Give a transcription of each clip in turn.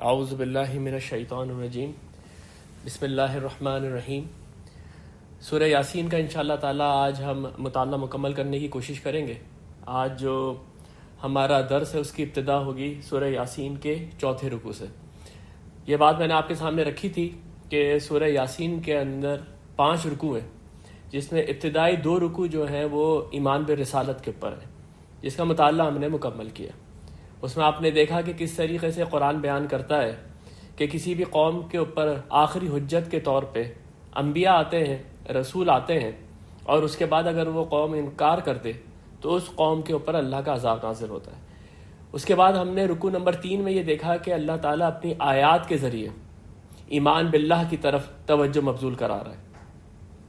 اعوذ باللہ من الشیطان الرجیم بسم اللہ الرحمن الرحیم۔ سورہ یاسین کا انشاءاللہ تعالیٰ آج ہم مطالعہ مکمل کرنے کی کوشش کریں گے۔ آج جو ہمارا درس ہے اس کی ابتدا ہوگی سورہ یاسین کے چوتھے رکوع سے۔ یہ بات میں نے آپ کے سامنے رکھی تھی کہ سورہ یاسین کے اندر 5 رکوع ہیں، جس میں ابتدائی 2 رکوع جو ہیں وہ ایمان بالرسالت کے اوپر ہیں، جس کا مطالعہ ہم نے مکمل کیا۔ اس میں آپ نے دیکھا کہ کس طریقے سے قرآن بیان کرتا ہے کہ کسی بھی قوم کے اوپر آخری حجت کے طور پہ انبیاء آتے ہیں، رسول آتے ہیں، اور اس کے بعد اگر وہ قوم انکار کر دے تو اس قوم کے اوپر اللہ کا عذاب نازل ہوتا ہے۔ اس کے بعد ہم نے رکوع نمبر 3 میں یہ دیکھا کہ اللہ تعالیٰ اپنی آیات کے ذریعے ایمان باللہ کی طرف توجہ مبذول کرا رہا ہے۔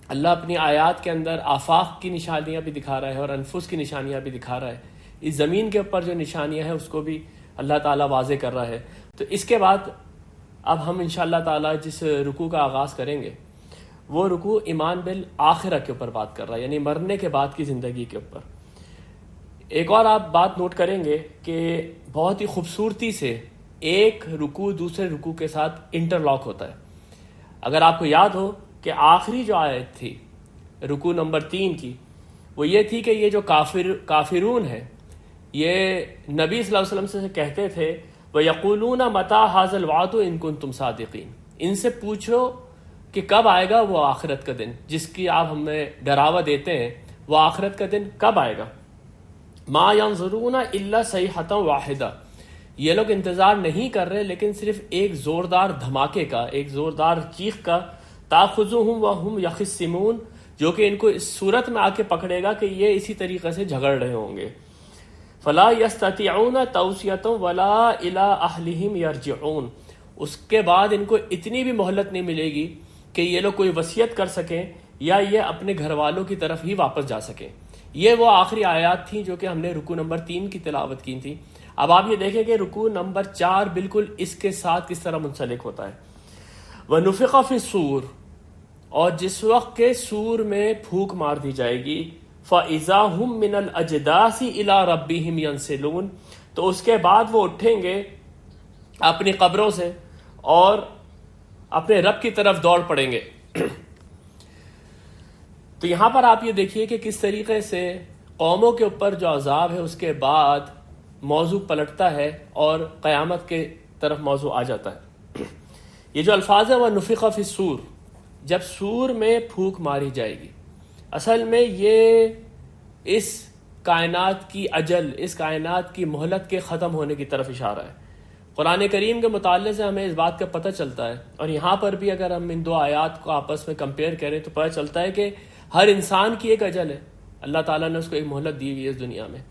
اللہ اپنی آیات کے اندر آفاق کی نشانیاں بھی دکھا رہا ہے اور انفس کی نشانیاں بھی دکھا رہا ہے۔ اس زمین کے اوپر جو نشانیاں ہیں اس کو بھی اللہ تعالیٰ واضح کر رہا ہے۔ تو اس کے بعد اب ہم انشاءاللہ تعالیٰ جس رکوع کا آغاز کریں گے وہ رکوع ایمان بالآخرہ کے اوپر بات کر رہا ہے، یعنی مرنے کے بعد کی زندگی کے اوپر۔ ایک اور آپ بات نوٹ کریں گے کہ بہت ہی خوبصورتی سے ایک رکوع دوسرے رکوع کے ساتھ انٹرلاک ہوتا ہے۔ اگر آپ کو یاد ہو کہ آخری جو آیت تھی رکوع نمبر 3 کی وہ یہ تھی کہ یہ جو کافرون ہے یہ نبی صلی اللہ علیہ وسلم سے کہتے تھے وَيَقُولُونَ مَتَىٰ هَٰذَا الْوَعْدُ إِن كُنتُمْ صَادِقِينَ، ان سے پوچھو کہ کب آئے گا وہ آخرت کا دن جس کی آپ ہمیں ڈراوا دیتے ہیں، وہ آخرت کا دن کب آئے گا؟ مَا يَنظُرُونَ إِلَّا صَيْحَةً وَاحِدَةً، یہ لوگ انتظار نہیں کر رہے لیکن صرف ایک زوردار دھماکے کا، ایک زوردار چیخ کا، تَأْخُذُهُمْ وَهُمْ يَخِصِّمُونَ، جو کہ ان کو اس صورت میں آ کے پکڑے گا کہ یہ اسی طریقے سے جھگڑ رہے ہوں گے۔ فَلَا يَسْتَطِيعُونَ تَوْصِيَةً وَلَا إِلَىٰ أَهْلِهِمْ يَرْجِعُونَ، اس کے بعد ان کو اتنی بھی مہلت نہیں ملے گی کہ یہ لوگ کوئی وصیت کر سکیں یا یہ اپنے گھر والوں کی طرف ہی واپس جا سکیں۔ یہ وہ آخری آیات تھیں جو کہ ہم نے رکوع نمبر 3 کی تلاوت کی تھی۔ اب آپ یہ دیکھیں کہ رکوع نمبر 4 بالکل اس کے ساتھ کس طرح منسلک ہوتا ہے۔ وَنُفِخَ فِي الصُّورِ، اور جس وقت کے سور میں پھونک مار دی جائے گی، فَإِذَا هُم مِّنَ الْأَجْدَاثِ إِلَىٰ رَبِّهِمْ يَنسِلُونَ، تو اس کے بعد وہ اٹھیں گے اپنی قبروں سے اور اپنے رب کی طرف دوڑ پڑیں گے۔ تو یہاں پر آپ یہ دیکھیے کہ کس طریقے سے قوموں کے اوپر جو عذاب ہے اس کے بعد موضوع پلٹتا ہے اور قیامت کے طرف موضوع آ جاتا ہے۔ یہ جو الفاظ ہے وہ نفخ فی الصور، جب سور میں پھونک ماری جائے گی، اصل میں یہ اس کائنات کی اجل، اس کائنات کی مہلت کے ختم ہونے کی طرف اشارہ ہے۔ قرآن کریم کے مطالعے سے ہمیں اس بات کا پتہ چلتا ہے، اور یہاں پر بھی اگر ہم ان 2 آیات کو آپس میں کمپیئر کریں تو پتہ چلتا ہے کہ ہر انسان کی ایک اجل ہے، اللہ تعالیٰ نے اس کو ایک مہلت دی ہوئی ہے اس دنیا میں۔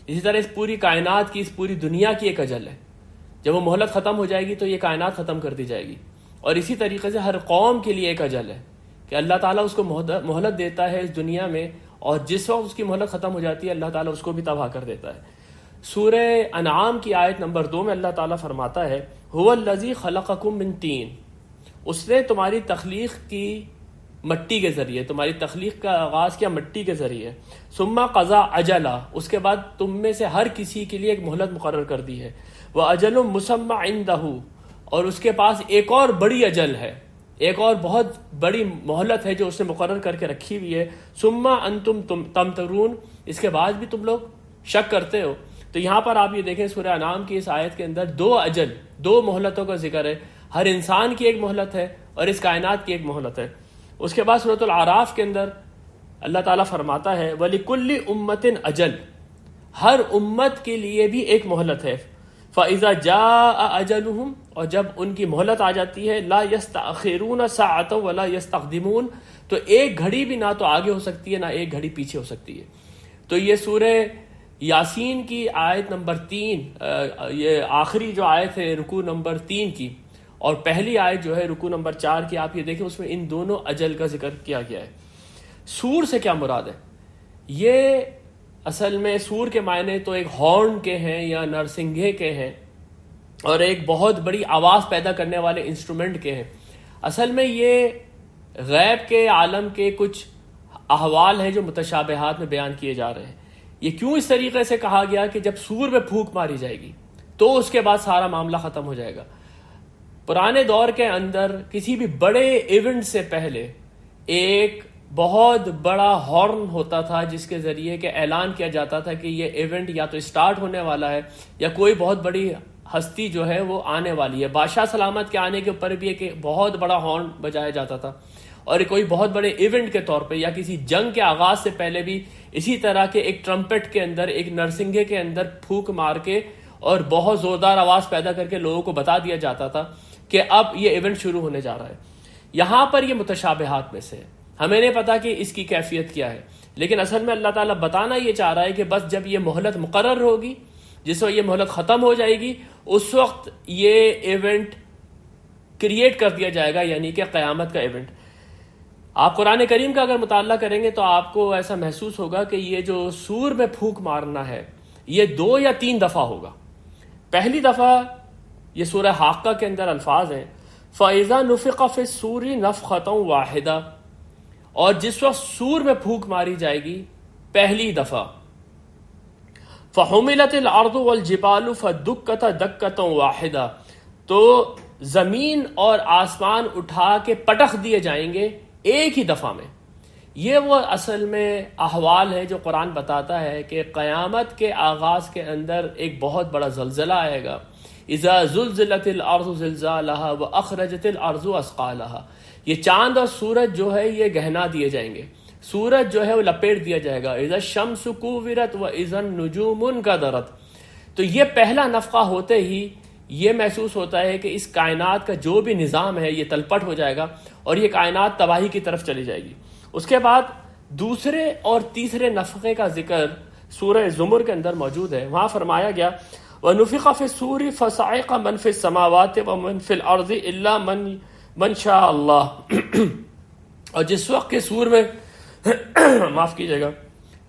اسی طرح اس پوری کائنات کی، اس پوری دنیا کی ایک اجل ہے، جب وہ مہلت ختم ہو جائے گی تو یہ کائنات ختم کر دی جائے گی۔ اور اسی طریقے سے ہر قوم کے لیے ایک اجل ہے کہ اللہ تعالیٰ اس کو مہلت دیتا ہے اس دنیا میں، اور جس وقت اس کی مہلت ختم ہو جاتی ہے اللہ تعالیٰ اس کو بھی تباہ کر دیتا ہے۔ سورہ انعام کی آیت نمبر 2 میں اللہ تعالیٰ فرماتا ہے هُوَ الَّذِي خَلَقَكُم مِّن طِينٍ، اس نے تمہاری تخلیق کی مٹی کے ذریعے، تمہاری تخلیق کا آغاز کیا مٹی کے ذریعے، ثُمَّ قَضَىٰ أَجَلًا، اس کے بعد تم میں سے ہر کسی کے لیے ایک مہلت مقرر کر دی ہے، وَأَجَلٌ مُّسَمًّى عِندَهُ، اور اس کے پاس ایک اور بڑی اجل ہے، ایک اور بہت بڑی مہلت ہے جو اس نے مقرر کر کے رکھی ہوئی ہے، ثم انتم تمترون، اس کے بعد بھی تم لوگ شک کرتے ہو۔ تو یہاں پر آپ یہ دیکھیں سورہ انعام کی اس آیت کے اندر 2 اجل، 2 مہلتوں کا ذکر ہے، ہر انسان کی ایک مہلت ہے اور اس کائنات کی ایک مہلت ہے۔ اس کے بعد سورۃ الاعراف کے اندر اللہ تعالیٰ فرماتا ہے وَلِكُلِّ أُمَّةٍ أَجَلٌ، ہر امت کے لیے بھی ایک مہلت ہے، فَإِذَا جَاءَ أَجَلُهُمْ، اور جب ان کی مہلت آ جاتی ہے، لَا يَسْتَأْخِرُونَ سَاعَةً وَلَا يَسْتَقْدِمُونَ، تو ایک گھڑی بھی نہ تو آگے ہو سکتی ہے نہ ایک گھڑی پیچھے ہو سکتی ہے۔ تو یہ سورہ یاسین کی آیت نمبر 3، یہ آخری جو آیت ہے رکوع نمبر 3 کی، اور پہلی آیت جو ہے رکوع نمبر 4 کی، آپ یہ دیکھیں اس میں ان دونوں اجل کا ذکر کیا گیا ہے۔ سور سے کیا مراد ہے؟ یہ اصل میں سور کے معنی تو ایک ہارن کے ہیں یا نرسنگھے کے ہیں، اور ایک بہت بڑی آواز پیدا کرنے والے انسٹرومنٹ کے ہیں۔ اصل میں یہ غیب کے عالم کے کچھ احوال ہیں جو متشابہات میں بیان کیے جا رہے ہیں۔ یہ کیوں اس طریقے سے کہا گیا کہ جب سور میں پھونک ماری جائے گی تو اس کے بعد سارا معاملہ ختم ہو جائے گا؟ پرانے دور کے اندر کسی بھی بڑے ایونٹ سے پہلے ایک بہت بڑا ہارن ہوتا تھا جس کے ذریعے کہ اعلان کیا جاتا تھا کہ یہ ایونٹ یا تو اسٹارٹ ہونے والا ہے یا کوئی بہت بڑی ہستی جو ہے وہ آنے والی ہے. بادشاہ سلامت کے آنے کے اوپر بھی ایک بہت بڑا ہارن بجایا جاتا تھا, اور کوئی بہت بڑے ایونٹ کے طور پہ یا کسی جنگ کے آغاز سے پہلے بھی اسی طرح کے ایک ٹرمپٹ کے اندر, ایک نرسنگے کے اندر پھونک مار کے اور بہت زوردار آواز پیدا کر کے لوگوں کو بتا دیا جاتا تھا کہ اب یہ ایونٹ شروع ہونے جا رہا ہے. یہاں پر یہ متشابہات میں سے ہے, ہمیں نہیں پتا کہ اس کی کیفیت کیا ہے, لیکن اصل میں اللہ تعالیٰ بتانا یہ چاہ رہا ہے کہ بس جب یہ مہلت مقرر ہوگی, جس وقت یہ مہلت ختم ہو جائے گی, اس وقت یہ ایونٹ کریٹ کر دیا جائے گا, یعنی کہ قیامت کا ایونٹ. آپ قرآن کریم کا اگر مطالعہ کریں گے تو آپ کو ایسا محسوس ہوگا کہ یہ جو سور میں پھونک مارنا ہے یہ 2 یا 3 دفعہ ہوگا. پہلی دفعہ یہ سورہ حاقہ کے اندر الفاظ ہیں فَإِذَا نُفِخَ فِي الصُّورِ نَفْخَةٌ وَاحِدَةٌ, اور جس وقت سور میں پھونک ماری جائے گی پہلی دفعہ, فَحُمِلَتِ الْأَرْضُ وَالْجِبَالُ فَدُكَّتَ دَكَّةً وَاحِدَةً, تو زمین اور آسمان اٹھا کے پٹخ دیے جائیں گے ایک ہی دفعہ میں. یہ وہ اصل میں احوال ہے جو قرآن بتاتا ہے کہ قیامت کے آغاز کے اندر ایک بہت بڑا زلزلہ آئے گا. اذا زلزلت الارض زلزالها واخرجت الارض اثقالها, یہ چاند اور سورج جو ہے یہ گہنا دیے جائیں گے, سورج جو ہے وہ لپیٹ دیا جائے گا. اذا الشمس كورت واذا النجوم انكدرت, تو یہ پہلا نفخہ ہوتے ہی یہ محسوس ہوتا ہے کہ اس کائنات کا جو بھی نظام ہے یہ تلپٹ ہو جائے گا اور یہ کائنات تباہی کی طرف چلی جائے گی. اس کے بعد دوسرے اور تیسرے نفخے کا ذکر سورہ زمر کے اندر موجود ہے. وہاں فرمایا گیا وَنُفِخَ فِي الصُّورِ فَصَعِقَ مَنْ فِي السَّمَاوَاتِ وَمَنْ فِي الْأَرْضِ إِلَّا مَنْ شَاءَ اللَّهُ, اور جس وقت کے سور میں معاف کیجیے گا,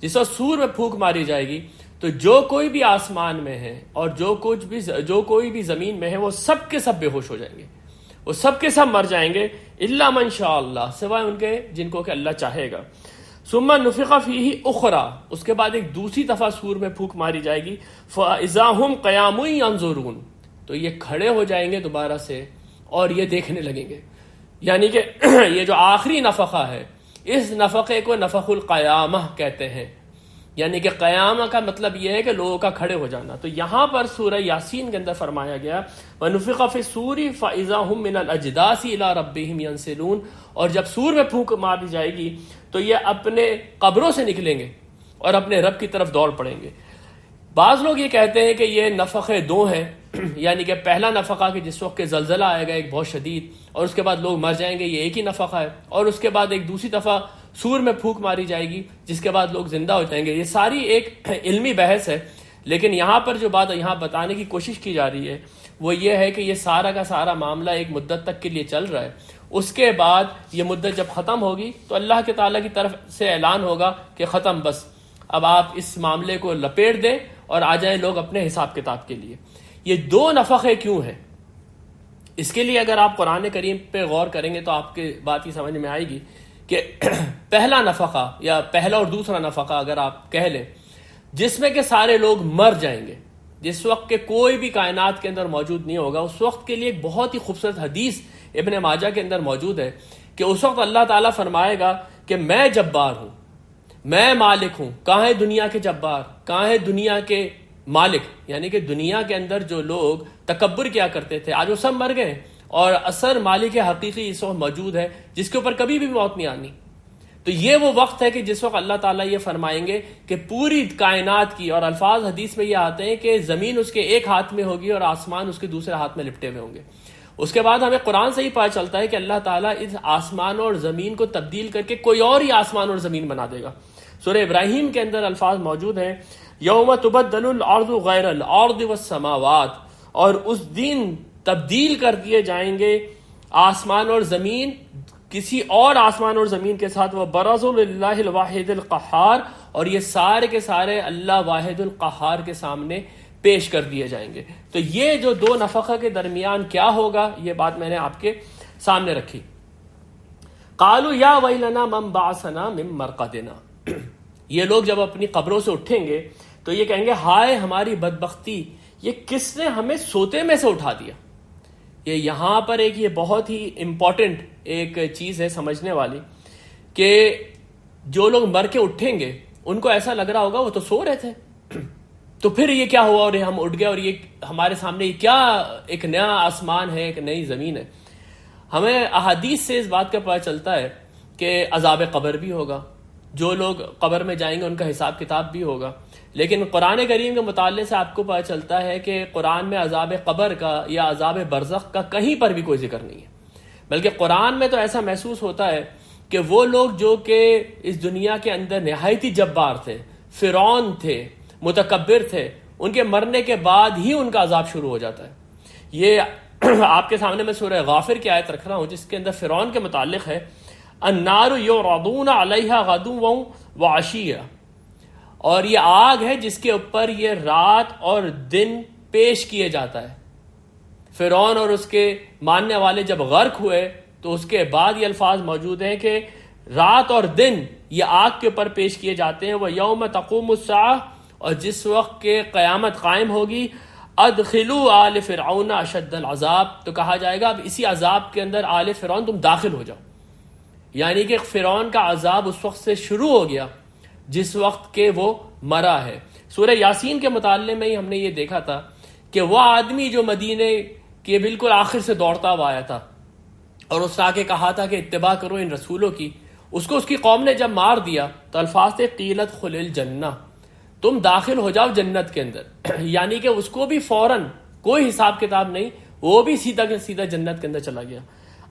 جس وقت سور میں پھونک ماری جائے گی تو جو کوئی بھی آسمان میں ہے اور جو کوئی بھی زمین میں ہے وہ سب کے سب بے ہوش ہو جائیں گے, وہ سب کے سب مر جائیں گے. الا من شاء اللہ, سوائے ان کے جن کو کہ اللہ چاہے گا. ثم نفخ فیہ اخرى, اس کے بعد ایک دوسری دفعہ سور میں پھونک ماری جائے گی. فاذا هم قیام ینظرون, تو یہ کھڑے ہو جائیں گے دوبارہ سے اور یہ دیکھنے لگیں گے. یعنی کہ یہ جو آخری نفخہ ہے اس نفخے کو نفخ القیامہ کہتے ہیں, یعنی کہ قیامہ کا مطلب یہ ہے کہ لوگوں کا کھڑے ہو جانا. تو یہاں پر سورہ یاسین کے اندر فرمایا گیا وَنُفِخَ فِي الصُّورِ فَإِذَا هُم مِّنَ الْأَجْدَاثِ إِلَىٰ رَبِّهِمْ يَنْسِلُونَ, اور جب سور میں پھونک ماری جائے گی تو یہ اپنے قبروں سے نکلیں گے اور اپنے رب کی طرف دوڑ پڑیں گے. بعض لوگ یہ کہتے ہیں کہ یہ نفخے 2 ہیں, یعنی کہ پہلا نفخہ کہ جس وقت کہ زلزلہ آئے گا ایک بہت شدید, اور اس کے بعد لوگ مر جائیں گے, یہ ایک ہی نفخہ ہے, اور اس کے بعد ایک دوسری دفعہ سور میں پھونک ماری جائے گی جس کے بعد لوگ زندہ ہو جائیں گے. یہ ساری ایک علمی بحث ہے, لیکن یہاں پر جو بات یہاں بتانے کی کوشش کی جا رہی ہے وہ یہ ہے کہ یہ سارا کا سارا معاملہ ایک مدت تک کے لیے چل رہا ہے. اس کے بعد یہ مدت جب ختم ہوگی تو اللہ کے تعالیٰ کی طرف سے اعلان ہوگا کہ ختم, بس اب آپ اس معاملے کو لپیٹ دیں اور آ جائیں لوگ اپنے حساب کتاب کے لیے. یہ 2 نفخے کیوں ہیں, اس کے لیے اگر آپ قرآن کریم پہ غور کریں گے تو آپ کے بات یہ سمجھ میں آئے گی کہ پہلا نفخہ یا پہلا اور دوسرا نفخہ اگر آپ کہہ لیں جس میں کہ سارے لوگ مر جائیں گے, جس وقت کہ کوئی بھی کائنات کے اندر موجود نہیں ہوگا, اس وقت کے لیے ایک بہت ہی خوبصورت حدیث ابن ماجہ کے اندر موجود ہے کہ اس وقت اللہ تعالیٰ فرمائے گا کہ میں جبار ہوں, میں مالک ہوں. کہاں ہے دنیا کے جبار, کہاں ہے دنیا کے مالک, یعنی کہ دنیا کے اندر جو لوگ تکبر کیا کرتے تھے آج وہ سب مر گئے, اور اثر مالک حقیقی اس وقت موجود ہے جس کے اوپر کبھی بھی موت نہیں آنی. تو یہ وہ وقت ہے کہ جس وقت اللہ تعالیٰ یہ فرمائیں گے کہ پوری کائنات کی, اور الفاظ حدیث میں یہ آتے ہیں کہ زمین اس کے ایک ہاتھ میں ہوگی اور آسمان اس کے دوسرے ہاتھ میں لپٹے ہوئے ہوں گے. اس کے بعد ہمیں قرآن سے ہی پتہ چلتا ہے کہ اللہ تعالیٰ اس آسمان اور زمین کو تبدیل کر کے کوئی اور ہی آسمان اور زمین بنا دے گا. سورہ ابراہیم کے اندر الفاظ موجود ہیں یوم تبدل الارض غیر الارض والسماوات, اور اس دن تبدیل کر دیے جائیں گے آسمان اور زمین کسی اور آسمان اور زمین کے ساتھ. وہ برزوا للہ الواحد القہار, اور یہ سارے کے سارے اللہ واحد القہار کے سامنے پیش کر دیے جائیں گے. تو یہ جو 2 نفخہ کے درمیان کیا ہوگا یہ بات میں نے آپ کے سامنے رکھی. قالوا یا ویلنا من بعثنا من مرقدنا, یہ لوگ جب اپنی قبروں سے اٹھیں گے تو یہ کہیں گے ہائے ہماری بدبختی, یہ کس نے ہمیں سوتے میں سے اٹھا دیا. یہاں پر ایک یہ بہت ہی امپورٹنٹ ایک چیز ہے سمجھنے والی کہ جو لوگ مر کے اٹھیں گے ان کو ایسا لگ رہا ہوگا وہ تو سو رہے تھے، تو پھر یہ کیا ہوا اور ہم اٹھ گئے اور یہ ہمارے سامنے کیا ایک نیا آسمان ہے، ایک نئی زمین ہے۔ ہمیں احادیث سے اس بات کا پتہ چلتا ہے کہ عذاب قبر بھی ہوگا، جو لوگ قبر میں جائیں گے ان کا حساب کتاب بھی ہوگا، لیکن قرآن کریم کے مطالعے سے آپ کو پتہ چلتا ہے کہ قرآن میں عذاب قبر کا یا عذاب برزخ کا کہیں پر بھی کوئی ذکر نہیں ہے، بلکہ قرآن میں تو ایسا محسوس ہوتا ہے کہ وہ لوگ جو کہ اس دنیا کے اندر نہایت ہی جبار تھے، فرعون تھے، متکبر تھے، ان کے مرنے کے بعد ہی ان کا عذاب شروع ہو جاتا ہے۔ یہ آپ کے سامنے میں سورہ غافر کی آیت رکھ رہا ہوں جس کے اندر فرعون کے متعلق ہے، النار یعرضون علیہا غدوا وعشیا، اور یہ آگ ہے جس کے اوپر یہ رات اور دن پیش کیے جاتا ہے۔ فرعون اور اس کے ماننے والے جب غرق ہوئے تو اس کے بعد یہ الفاظ موجود ہیں کہ رات اور دن یہ آگ کے اوپر پیش کیے جاتے ہیں، وَيَوْمَ تَقُومُ السَّاعَةُ، اور جس وقت کے قیامت قائم ہوگی، ادخلوا آل فرعون اشد العذاب، تو کہا جائے گا اب اسی عذاب کے اندر آل فرعون تم داخل ہو جاؤ، یعنی کہ فرعون کا عذاب اس وقت سے شروع ہو گیا جس وقت کہ وہ مرا ہے۔ سورہ یاسین کے مطالعے میں ہی ہم نے یہ دیکھا تھا کہ وہ آدمی جو مدینے کے بالکل آخر سے دوڑتا ہوا آیا تھا اور اس نے آ کے کہا تھا کہ اتباع کرو ان رسولوں کی، اس کو اس کی قوم نے جب مار دیا تو الفاظ تھے قیلت خل الجنہ، تم داخل ہو جاؤ جنت کے اندر، یعنی کہ اس کو بھی فوراً کوئی حساب کتاب نہیں، وہ بھی سیدھا کے سیدھا جنت کے اندر چلا گیا۔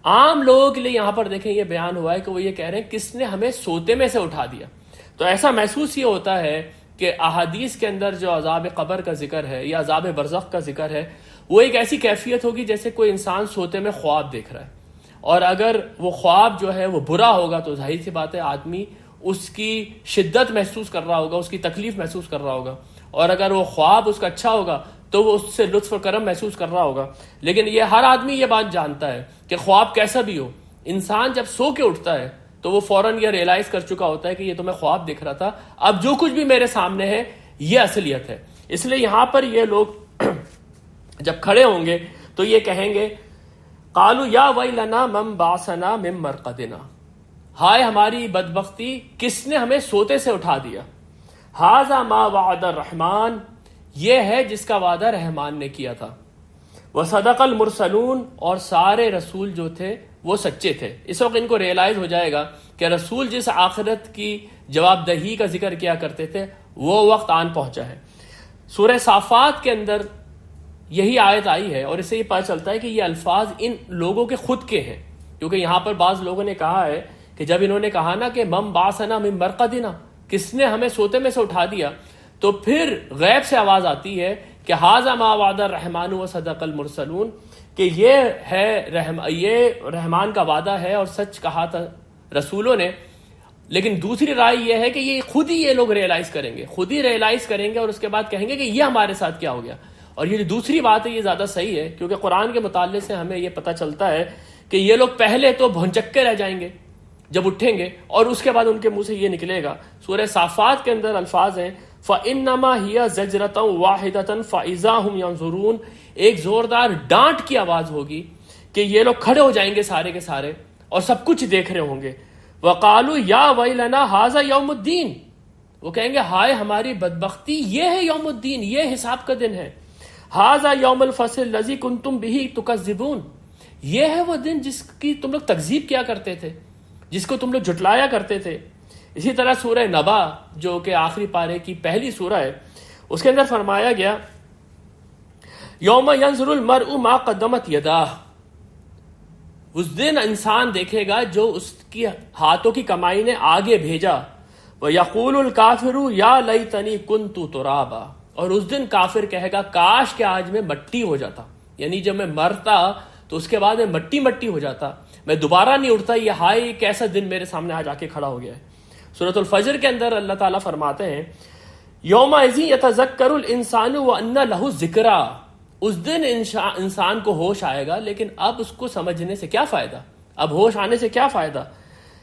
عام لوگوں کے لیے یہاں پر دیکھیں یہ بیان ہوا ہے کہ وہ یہ کہہ رہے ہیں کس نے ہمیں سوتے میں سے اٹھا دیا، تو ایسا محسوس یہ ہوتا ہے کہ احادیث کے اندر جو عذاب قبر کا ذکر ہے یا عذاب برزخ کا ذکر ہے وہ ایک ایسی کیفیت ہوگی جیسے کوئی انسان سوتے میں خواب دیکھ رہا ہے، اور اگر وہ خواب جو ہے وہ برا ہوگا تو ظاہر سی بات ہے آدمی اس کی شدت محسوس کر رہا ہوگا، اس کی تکلیف محسوس کر رہا ہوگا، اور اگر وہ خواب اس کا اچھا ہوگا تو وہ اس سے لطف و کرم محسوس کر رہا ہوگا۔ لیکن یہ ہر آدمی یہ بات جانتا ہے کہ خواب کیسا بھی ہو، انسان جب سو کے اٹھتا ہے تو وہ فوراً یہ ریئلائز کر چکا ہوتا ہے کہ یہ تو میں خواب دیکھ رہا تھا، اب جو کچھ بھی میرے سامنے ہے یہ اصلیت ہے۔ اس لیے یہاں پر یہ لوگ جب کھڑے ہوں گے تو یہ کہیں گے قالوا یا ویلنا من بعثنا من مرقدنا، ہائے ہماری بدبختی، کس نے ہمیں سوتے سے اٹھا دیا۔ ھذا ما وعد الرحمن، یہ ہے جس کا وعدہ رحمان نے کیا تھا۔ وصدق المرسلون، اور سارے رسول جو تھے وہ سچے تھے۔ اس وقت ان کو ریئلائز ہو جائے گا کہ رسول جس آخرت کی جواب دہی کا ذکر کیا کرتے تھے وہ وقت آن پہنچا ہے۔ سورہ صافات کے اندر یہی آیت آئی ہے، اور اس سے یہ پتہ چلتا ہے کہ یہ الفاظ ان لوگوں کے خود کے ہیں، کیونکہ یہاں پر بعض لوگوں نے کہا ہے کہ جب انہوں نے کہا نا کہ من بعثنا من مرقدنا، کس نے ہمیں سوتے میں سے اٹھا دیا، تو پھر غیب سے آواز آتی ہے کہ ھذا ما وعد الرحمن وصدق المرسلون، کہ یہ رحمان کا وعدہ ہے اور سچ کہا تھا رسولوں نے۔ لیکن دوسری رائے یہ ہے کہ یہ خود ہی یہ لوگ ریئلائز کریں گے، خود ہی ریئلائز کریں گے اور اس کے بعد کہیں گے کہ یہ ہمارے ساتھ کیا ہو گیا۔ اور یہ جو دوسری بات ہے یہ زیادہ صحیح ہے، کیونکہ قرآن کے مطالعے سے ہمیں یہ پتہ چلتا ہے کہ یہ لوگ پہلے تو بھونچکے رہ جائیں گے جب اٹھیں گے، اور اس کے بعد ان کے منہ سے یہ نکلے گا۔ سورہ صافات کے اندر الفاظ ہیں فَإِنَّمَا هِيَ زَجْرَةٌ وَاحِدَةٌ فَإِذَا هُمْ يَنظُرُونَ، ایک زوردار ڈانٹ کی آواز ہوگی کہ یہ لوگ کھڑے ہو جائیں گے سارے کے سارے اور سب کچھ دیکھ رہے ہوں گے۔ وَقَالُوا يَا وَيْلَنَا هَذَا يَوْمُ الدِّينِ، وہ کہیں گے ہائے ہماری بدبختی، یہ ہے یوم الدین، یہ حساب کا دن ہے۔ هَذَا يَوْمُ الْفَصْلِ الَّذِي كُنْتُمْ بِهِ تُكَذِّبُونَ، یہ ہے وہ دن جس کی تم لوگ تکذیب کیا کرتے تھے، جس کو تم لوگ جھٹلایا کرتے تھے۔ اسی طرح سورہ نبا جو کہ آخری پارے کی پہلی سورہ ہے، اس کے اندر فرمایا گیا یوم ینظر المرء ما قدمت یداہ، اس دن انسان دیکھے گا جو اس کی ہاتھوں کی کمائی نے آگے بھیجا۔ وَيَقُولُ الْكَافِرُ يَا لَيْتَنِي كُنْتُ تُرَابًا، اور اس دن کافر کہے گا کاش کہ آج میں مٹی ہو جاتا، یعنی جب میں مرتا تو اس کے بعد میں مٹی مٹی ہو جاتا، میں دوبارہ نہیں اٹھتا، یہ ہائے کیسا دن میرے سامنے آج آ کے کھڑا ہو گیا ہے۔ سورۃ الفجر کے اندر اللہ تعالیٰ فرماتے ہیں یومئذ یتذکر الانسان وانى له الذکریٰ، اس دن انسان کو ہوش آئے گا، لیکن اب اس کو سمجھنے سے کیا فائدہ، اب ہوش آنے سے کیا فائدہ۔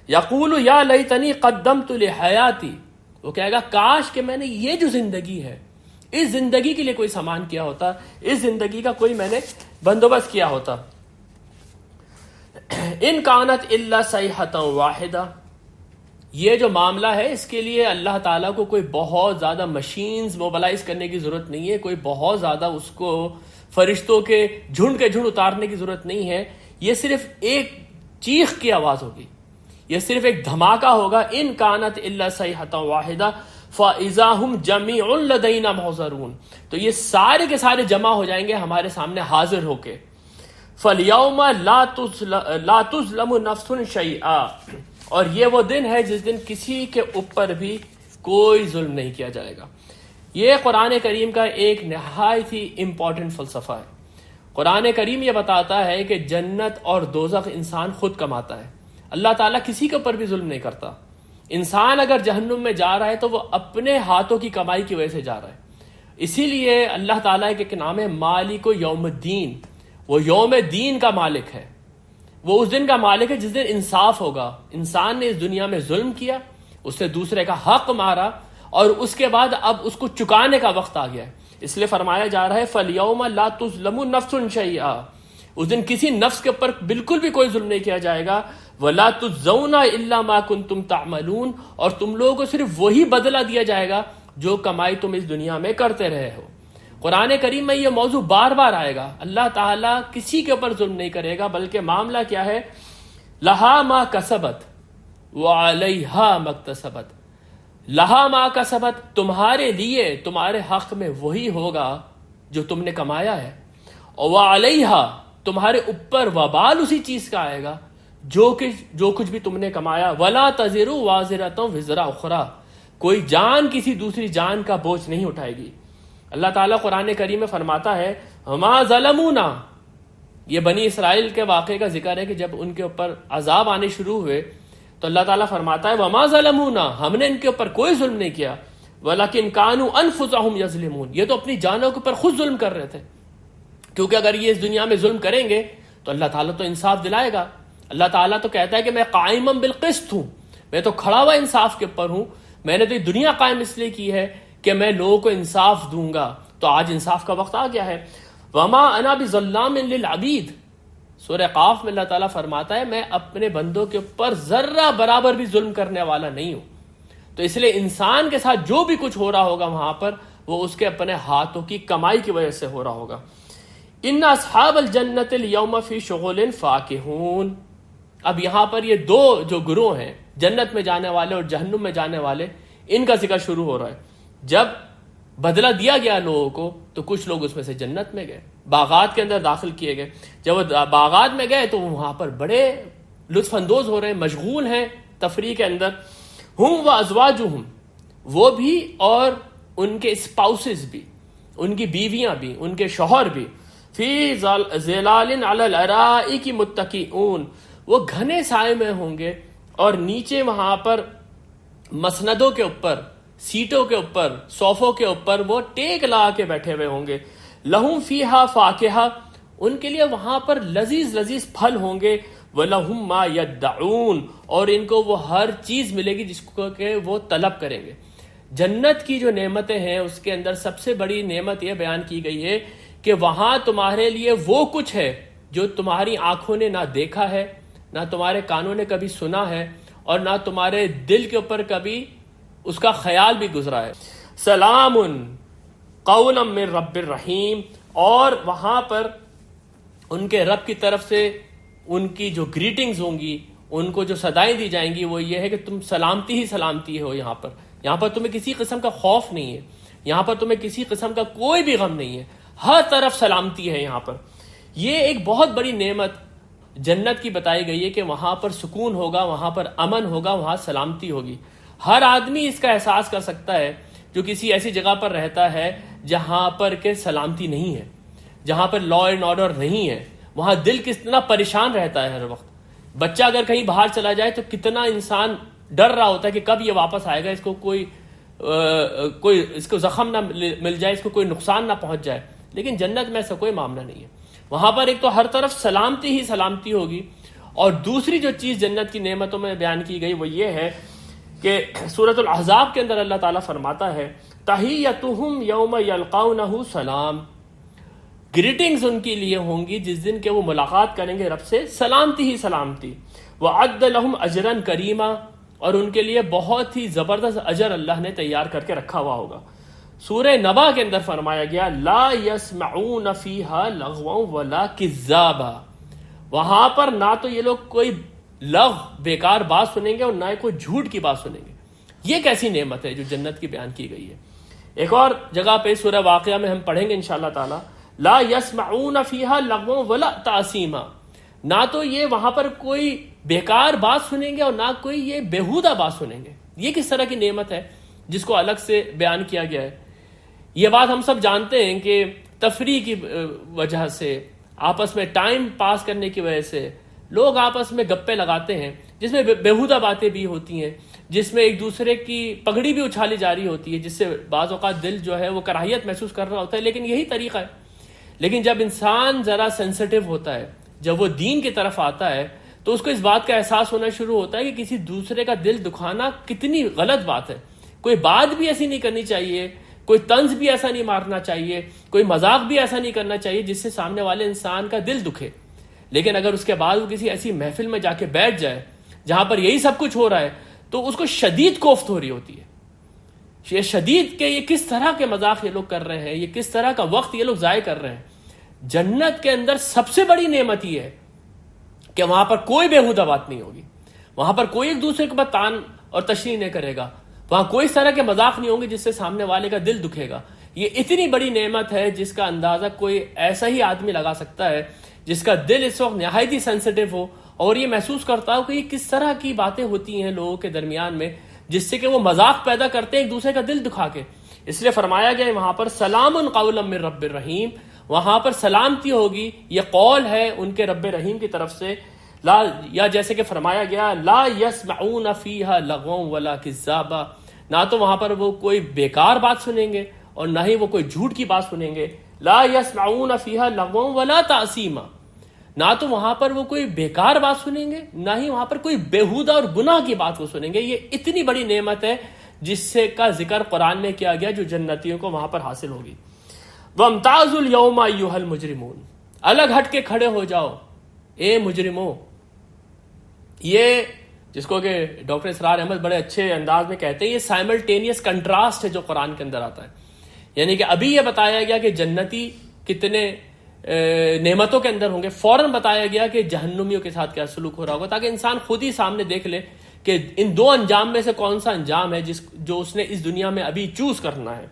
یقول یا لیتنی قدمت لحیاتی، وہ کہے گا کاش کہ میں نے یہ جو زندگی ہے اس زندگی کے لیے کوئی سامان کیا ہوتا، اس زندگی کا کوئی میں نے بندوبست کیا ہوتا۔ ان کانت الا صیحۃ واحدہ، یہ جو معاملہ ہے اس کے لیے اللہ تعالیٰ کو کوئی بہت زیادہ مشینز موبلائز کرنے کی ضرورت نہیں ہے، کوئی بہت زیادہ اس کو فرشتوں کے جھنڈ اتارنے کی ضرورت نہیں ہے. یہ صرف ایک چیخ کی آواز ہوگی، یہ صرف ایک دھماکہ ہوگا. ان کانت الا صیحۃ واحدہ فاذا هم جميع لدینا محضرون، تو یہ سارے کے سارے جمع ہو جائیں گے ہمارے سامنے حاضر ہو کے. فَالْيَوْمَ لَا تُظْلَمُ نَفْسٌ شَيْئًا، اور یہ وہ دن ہے جس دن کسی کے اوپر بھی کوئی ظلم نہیں کیا جائے گا. یہ قرآن کریم کا ایک نہایت ہی امپورٹنٹ فلسفہ ہے. قرآن کریم یہ بتاتا ہے کہ جنت اور دوزخ انسان خود کماتا ہے. اللہ تعالیٰ کسی کے اوپر بھی ظلم نہیں کرتا. انسان اگر جہنم میں جا رہا ہے تو وہ اپنے ہاتھوں کی کمائی کی وجہ سے جا رہا ہے. اسی لیے اللہ تعالیٰ کے نام ہے مالک یوم الدین، وہ یوم دین کا مالک ہے، وہ اس دن کا مالک ہے جس دن انصاف ہوگا. انسان نے اس دنیا میں ظلم کیا، اس نے دوسرے کا حق مارا، اور اس کے بعد اب اس کو چکانے کا وقت آ گیا ہے. اس لیے فرمایا جا رہا ہے فَالْيَوْمَ لَا تُظْلَمُ نَفْسٌ شَيْئًا، اس دن کسی نفس کے اوپر بالکل بھی کوئی ظلم نہیں کیا جائے گا. وَلَا تُجْزَوْنَ إِلَّا مَا كُنْتُمْ تَعْمَلُونَ، اور تم لوگوں کو صرف وہی بدلہ دیا جائے گا جو کمائی تم اس دنیا میں کرتے رہے ہو. قرآن کریم میں یہ موضوع بار بار آئے گا. اللہ تعالیٰ کسی کے اوپر ظلم نہیں کرے گا، بلکہ معاملہ کیا ہے، لہا ما کسبت وعلیہا مکتسبت. لہا ما کسبت، تمہارے لیے تمہارے حق میں وہی ہوگا جو تم نے کمایا ہے، اور وعلیہا، تمہارے اوپر وبال اسی چیز کا آئے گا جو کچھ بھی تم نے کمایا. ولا تزر وازرۃ وزر اخری، کوئی جان کسی دوسری جان کا بوجھ نہیں اٹھائے گی. اللہ تعالیٰ قرآن کریم میں فرماتا ہے وما ظلمونا، یہ بنی اسرائیل کے واقعے کا ذکر ہے کہ جب ان کے اوپر عذاب آنے شروع ہوئے تو اللہ تعالیٰ فرماتا ہے وما ظلمونا، ہم نے ان کے اوپر کوئی ظلم نہیں کیا، ولکن کانوا انفسہم یظلمون، یہ تو اپنی جانوں کے اوپر خود ظلم کر رہے تھے. کیونکہ اگر یہ اس دنیا میں ظلم کریں گے تو اللہ تعالیٰ تو انصاف دلائے گا. اللہ تعالیٰ تو کہتا ہے کہ میں قائم بالقسط ہوں، میں تو کھڑا ہوا انصاف کے اوپر ہوں. میں نے تو یہ دنیا قائم اس لیے کی ہے کہ میں لوگوں کو انصاف دوں گا. تو آج انصاف کا وقت آ گیا ہے. وما انا بظلام للعبید، سورہ قاف میں اللہ تعالیٰ فرماتا ہے میں اپنے بندوں کے اوپر ذرہ برابر بھی ظلم کرنے والا نہیں ہوں. تو اس لیے انسان کے ساتھ جو بھی کچھ ہو رہا ہوگا وہاں پر وہ اس کے اپنے ہاتھوں کی کمائی کی وجہ سے ہو رہا ہوگا. ان اصحاب الجنت اليوم فی شغل فاکہون. اب یہاں پر یہ دو جو گروہ ہیں، جنت میں جانے والے اور جہنم میں جانے والے، ان کا ذکر شروع ہو رہا ہے. جب بدلہ دیا گیا لوگوں کو تو کچھ لوگ اس میں سے جنت میں گئے، باغات کے اندر داخل کیے گئے. جب وہ باغات میں گئے تو وہاں پر بڑے لطف اندوز ہو رہے ہیں، مشغول ہیں تفریح کے اندر. ہم و ازواجہم، وہ بھی اور ان کے اسپاؤسز بھی، ان کی بیویاں بھی، ان کے شوہر بھی، فی ظلال علی الارائک متکئون، وہ گھنے سائے میں ہوں گے اور نیچے وہاں پر مسندوں کے اوپر، سیٹوں کے اوپر، صوفوں کے اوپر وہ ٹیک لگا کے بیٹھے ہوئے ہوں گے. لہم فیہا فاکہہ، ان کے لیے وہاں پر لذیذ لذیذ پھل ہوں گے. وَلَهُمْ مَا يَدَّعُونَ، اور ان کو وہ ہر چیز ملے گی جس کو کہ وہ طلب کریں گے. جنت کی جو نعمتیں ہیں اس کے اندر سب سے بڑی نعمت یہ بیان کی گئی ہے کہ وہاں تمہارے لیے وہ کچھ ہے جو تمہاری آنکھوں نے نہ دیکھا ہے، نہ تمہارے کانوں نے کبھی سنا ہے، اور نہ تمہارے دل کے اوپر کبھی اس کا خیال بھی گزرا ہے. سلام قولا من رب الرحیم، اور وہاں پر ان کے رب کی طرف سے ان کی جو گریٹنگز ہوں گی، ان کو جو صدائیں دی جائیں گی وہ یہ ہے کہ تم سلامتی ہی سلامتی ہو. یہاں پر تمہیں کسی قسم کا خوف نہیں ہے، یہاں پر تمہیں کسی قسم کا کوئی بھی غم نہیں ہے، ہر طرف سلامتی ہے یہاں پر. یہ ایک بہت بڑی نعمت جنت کی بتائی گئی ہے کہ وہاں پر سکون ہوگا، وہاں پر امن ہوگا، وہاں سلامتی ہوگی. ہر آدمی اس کا احساس کر سکتا ہے جو کسی ایسی جگہ پر رہتا ہے جہاں پر کہ سلامتی نہیں ہے، جہاں پر لا اینڈ آرڈر نہیں ہے. وہاں دل کتنا پریشان رہتا ہے ہر وقت. بچہ اگر کہیں باہر چلا جائے تو کتنا انسان ڈر رہا ہوتا ہے کہ کب یہ واپس آئے گا، اس کو کوئی اس کو زخم نہ مل جائے، اس کو کوئی نقصان نہ پہنچ جائے. لیکن جنت میں ایسا کوئی معاملہ نہیں ہے. وہاں پر ایک تو ہر طرف سلامتی ہی سلامتی ہوگی، اور دوسری جو چیز جنت کی نعمتوں میں بیان کی گئی وہ یہ ہے کہ سورۃ الاحزاب کے اندر اللہ تعالیٰ فرماتا ہے تحیتہم یوم یلقونہ سلام. گریٹنگز ان کے لیے ہوں گی جس دن کہ وہ ملاقات کریں گے رب سے، سلامتی ہی سلامتی. وَعَدَّ لَهُمْ أَجْرًا كَرِيمًا، اور ان کے لیے بہت ہی زبردست اجر اللہ نے تیار کر کے رکھا ہوا ہوگا. سورہ نبا کے اندر فرمایا گیا لا يسمعون فیہا لغوا ولا کذابا، وہاں پر نہ تو یہ لوگ کوئی لغو بیکار بات سنیں گے اور نہ کوئی جھوٹ کی بات سنیں گے. یہ کیسی نعمت ہے جو جنت کی بیان کی گئی ہے. ایک اور جگہ پہ سورہ واقعہ میں ہم پڑھیں گے انشاءاللہ تعالی لا يسمعون فیہا لغوا ولا تأثیما، نہ تو یہ وہاں پر کوئی بیکار بات سنیں گے اور نہ کوئی یہ بیہودہ بات سنیں گے. یہ کس طرح کی نعمت ہے جس کو الگ سے بیان کیا گیا ہے. یہ بات ہم سب جانتے ہیں کہ تفریح کی وجہ سے، آپس میں ٹائم پاس کرنے کی وجہ سے لوگ آپس میں گپے لگاتے ہیں جس میں بیہودہ باتیں بھی ہوتی ہیں، جس میں ایک دوسرے کی پگڑی بھی اچھالی جا رہی ہوتی ہے، جس سے بعض اوقات دل جو ہے وہ کراہیت محسوس کر رہا ہوتا ہے، لیکن یہی طریقہ ہے. لیکن جب انسان ذرا سینسٹیو ہوتا ہے، جب وہ دین کی طرف آتا ہے، تو اس کو اس بات کا احساس ہونا شروع ہوتا ہے کہ کسی دوسرے کا دل دکھانا کتنی غلط بات ہے. کوئی بات بھی ایسی نہیں کرنی چاہیے، کوئی طنز بھی ایسا نہیں مارنا چاہیے، کوئی مذاق بھی ایسا نہیں کرنا چاہیے جس سے سامنے والے انسان کا دل دکھے. لیکن اگر اس کے بعد وہ کسی ایسی محفل میں جا کے بیٹھ جائے جہاں پر یہی سب کچھ ہو رہا ہے تو اس کو شدید کوفت ہو رہی ہوتی ہے. یہ شدید کہ یہ کس طرح کے مذاق یہ لوگ کر رہے ہیں، یہ کس طرح کا وقت یہ لوگ ضائع کر رہے ہیں. جنت کے اندر سب سے بڑی نعمت یہ ہے کہ وہاں پر کوئی بیہودہ بات نہیں ہوگی، وہاں پر کوئی ایک دوسرے کے بعد تان اور تشریح نہیں کرے گا، وہاں کوئی اس طرح کے مذاق نہیں ہوں گے جس سے سامنے والے کا دل دکھے گا. یہ اتنی بڑی نعمت ہے جس کا اندازہ کوئی ایسا ہی آدمی لگا سکتا ہے جس کا دل اس وقت نہایت ہی سینسٹیو ہو اور یہ محسوس کرتا ہو کہ یہ کس طرح کی باتیں ہوتی ہیں لوگوں کے درمیان میں جس سے کہ وہ مذاق پیدا کرتے ہیں ایک دوسرے کا دل دکھا کے. اس لیے فرمایا گیا وہاں پر سلام قولا من رب الرحیم، وہاں پر سلامتی ہوگی، یہ قول ہے ان کے رب رحیم کی طرف سے. لا، یا جیسے کہ فرمایا گیا لا يسمعون فیہا لغوا ولا کذابا، نہ تو وہاں پر وہ کوئی بیکار بات سنیں گے اور نہ ہی وہ کوئی جھوٹ کی بات سنیں گے. لا يسمعون فیہا لغوا ولا تأثیما، نہ تو وہاں پر وہ کوئی بیکار بات سنیں گے نہ ہی وہاں پر کوئی بیہودہ اور گناہ کی بات وہ سنیں گے. یہ اتنی بڑی نعمت ہے جس سے کا ذکر قرآن میں کیا گیا جو جنتیوں کو وہاں پر حاصل ہوگی. وَامْتَازُوا الْيَوْمَ أَيُّهَا الْمُجْرِمُونَ، الگ ہٹ کے کھڑے ہو جاؤ اے مجرموں. یہ جس کو کہ ڈاکٹر اسرار احمد بڑے اچھے انداز میں کہتے ہیں، یہ سائملٹینیس کنٹراسٹ ہے جو قرآن کے اندر آتا ہے. یعنی کہ ابھی یہ بتایا گیا کہ جنتی کتنے نعمتوں کے اندر ہوں گے، فوراً بتایا گیا کہ جہنمیوں کے ساتھ کیا سلوک ہو رہا ہوگا، تاکہ انسان خود ہی سامنے دیکھ لے کہ ان دو انجام میں سے کون سا انجام ہے جو اس نے اس دنیا میں ابھی چوز کرنا ہے.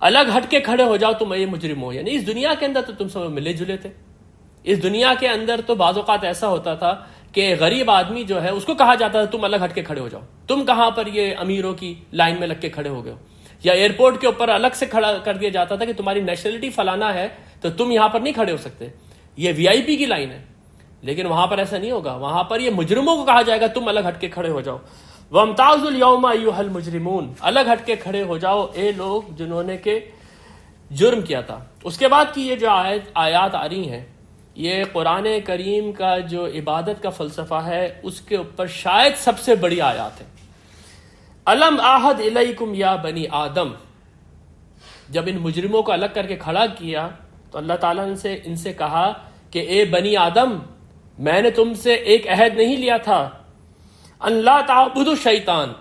الگ ہٹ کے کھڑے ہو جاؤ تم یہ مجرم ہو. یعنی اس دنیا کے اندر تو تم سب ملے جلے تھے. اس دنیا کے اندر تو بعض اوقات ایسا ہوتا تھا کہ غریب آدمی جو ہے اس کو کہا جاتا تھا تم الگ ہٹ کے کھڑے ہو جاؤ، تم کہاں پر یہ امیروں کی لائن میں لگ کے کھڑے ہو گئے ہو. یا ایئرپورٹ کے اوپر الگ سے کھڑا کر دیا جاتا تھا کہ تمہاری نیشنلٹی فلانا ہے تو تم یہاں پر نہیں کھڑے ہو سکتے، یہ وی آئی پی کی لائن ہے. لیکن وہاں پر ایسا نہیں ہوگا، وہاں پر یہ مجرموں کو کہا جائے گا تم الگ ہٹ کے کھڑے ہو جاؤ. وَامْتَازُوا الْيَوْمَ أَيُّهَا الْمُجْرِمُونَ، الگ ہٹ کے کھڑے ہو جاؤ اے لوگ جنہوں نے کہ جرم کیا تھا. اس کے بعد کی یہ جو آیات آ رہی ہیں یہ قرآن کریم کا جو عبادت کا فلسفہ ہے اس کے اوپر شاید سب سے بڑی آیات ہے. الم آہد الیکم یا بنی آدم، جب ان مجرموں کو الگ کر کے کھڑا کیا تو اللہ تعالیٰ نے ان سے کہا کہ اے بنی آدم، میں نے تم سے ایک عہد نہیں لیا تھا ان لا تعبدوا الشیطان،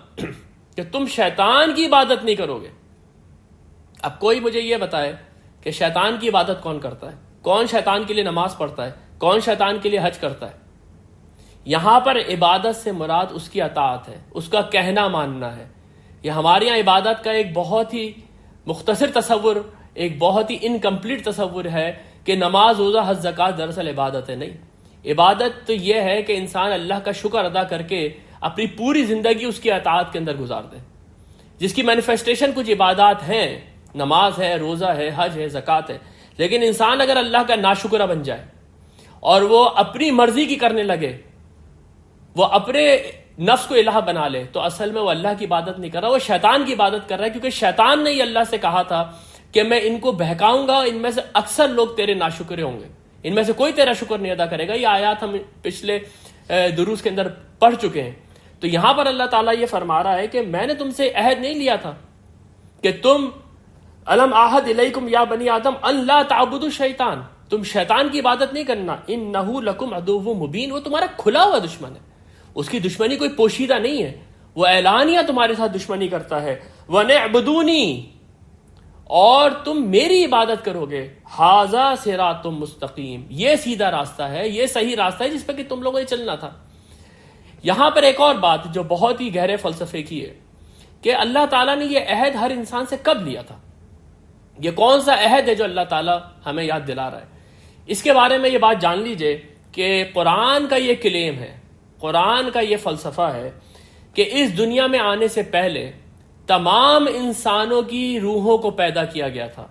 کہ تم شیطان کی عبادت نہیں کرو گے. اب کوئی مجھے یہ بتائے کہ شیطان کی عبادت کون کرتا ہے؟ کون شیطان کے لیے نماز پڑھتا ہے؟ کون شیطان کے لیے حج کرتا ہے؟ یہاں پر عبادت سے مراد اس کی اطاعت ہے، اس کا کہنا ماننا ہے. یہ ہمارے یہاں عبادت کا ایک بہت ہی مختصر تصور، ایک بہت ہی انکمپلیٹ تصور ہے کہ نماز، روزہ، حج، زکوٰۃ دراصل عبادت ہے. نہیں، عبادت تو یہ ہے کہ انسان اللہ کا شکر ادا کر کے اپنی پوری زندگی اس کی اطاعت کے اندر گزار دے. جس کی مینیفیسٹیشن کچھ عبادات ہیں، نماز ہے، روزہ ہے، حج ہے، زکوٰۃ ہے. لیکن انسان اگر اللہ کا ناشکرہ بن جائے اور وہ اپنی مرضی کی کرنے لگے، وہ اپنے نفس کو الہ بنا لے، تو اصل میں وہ اللہ کی عبادت نہیں کر رہا، وہ شیطان کی عبادت کر رہا ہے. کیونکہ شیطان نے ہی اللہ سے کہا تھا کہ میں ان کو بہکاؤں گا، ان میں سے اکثر لوگ تیرے ناشکرے ہوں گے، ان میں سے کوئی تیرا شکر نہیں ادا کرے گا. یہ آیات ہم پچھلے دروس کے اندر پڑھ چکے ہیں. تو یہاں پر اللہ تعالیٰ یہ فرما رہا ہے کہ میں نے تم سے عہد نہیں لیا تھا کہ تم الم آہد الیکم یا بنی آدم ان لا تعبدوا الشیطان، تم شیطان کی عبادت نہیں کرنا، انہ لکم عدو مبین، وہ تمہارا کھلا ہوا دشمن ہے، اس کی دشمنی کوئی پوشیدہ نہیں ہے، وہ اعلانیہ تمہارے ساتھ دشمنی کرتا ہے، وَنِعْبُدُونِی، اور تم میری عبادت کرو گے، ھذا صراط مستقیم، یہ سیدھا راستہ ہے، یہ صحیح راستہ ہے جس پہ کہ تم لوگوں نے چلنا تھا۔ یہاں پر ایک اور بات جو بہت ہی گہرے فلسفے کی ہے کہ اللہ تعالیٰ نے یہ عہد ہر انسان سے کب لیا تھا، یہ کون سا عہد ہے جو اللہ تعالیٰ ہمیں یاد دلا رہا ہے۔ اس کے بارے میں یہ بات جان لیجئے کہ قرآن کا یہ کلیم ہے، قرآن کا یہ فلسفہ ہے کہ اس دنیا میں آنے سے پہلے تمام انسانوں کی روحوں کو پیدا کیا گیا تھا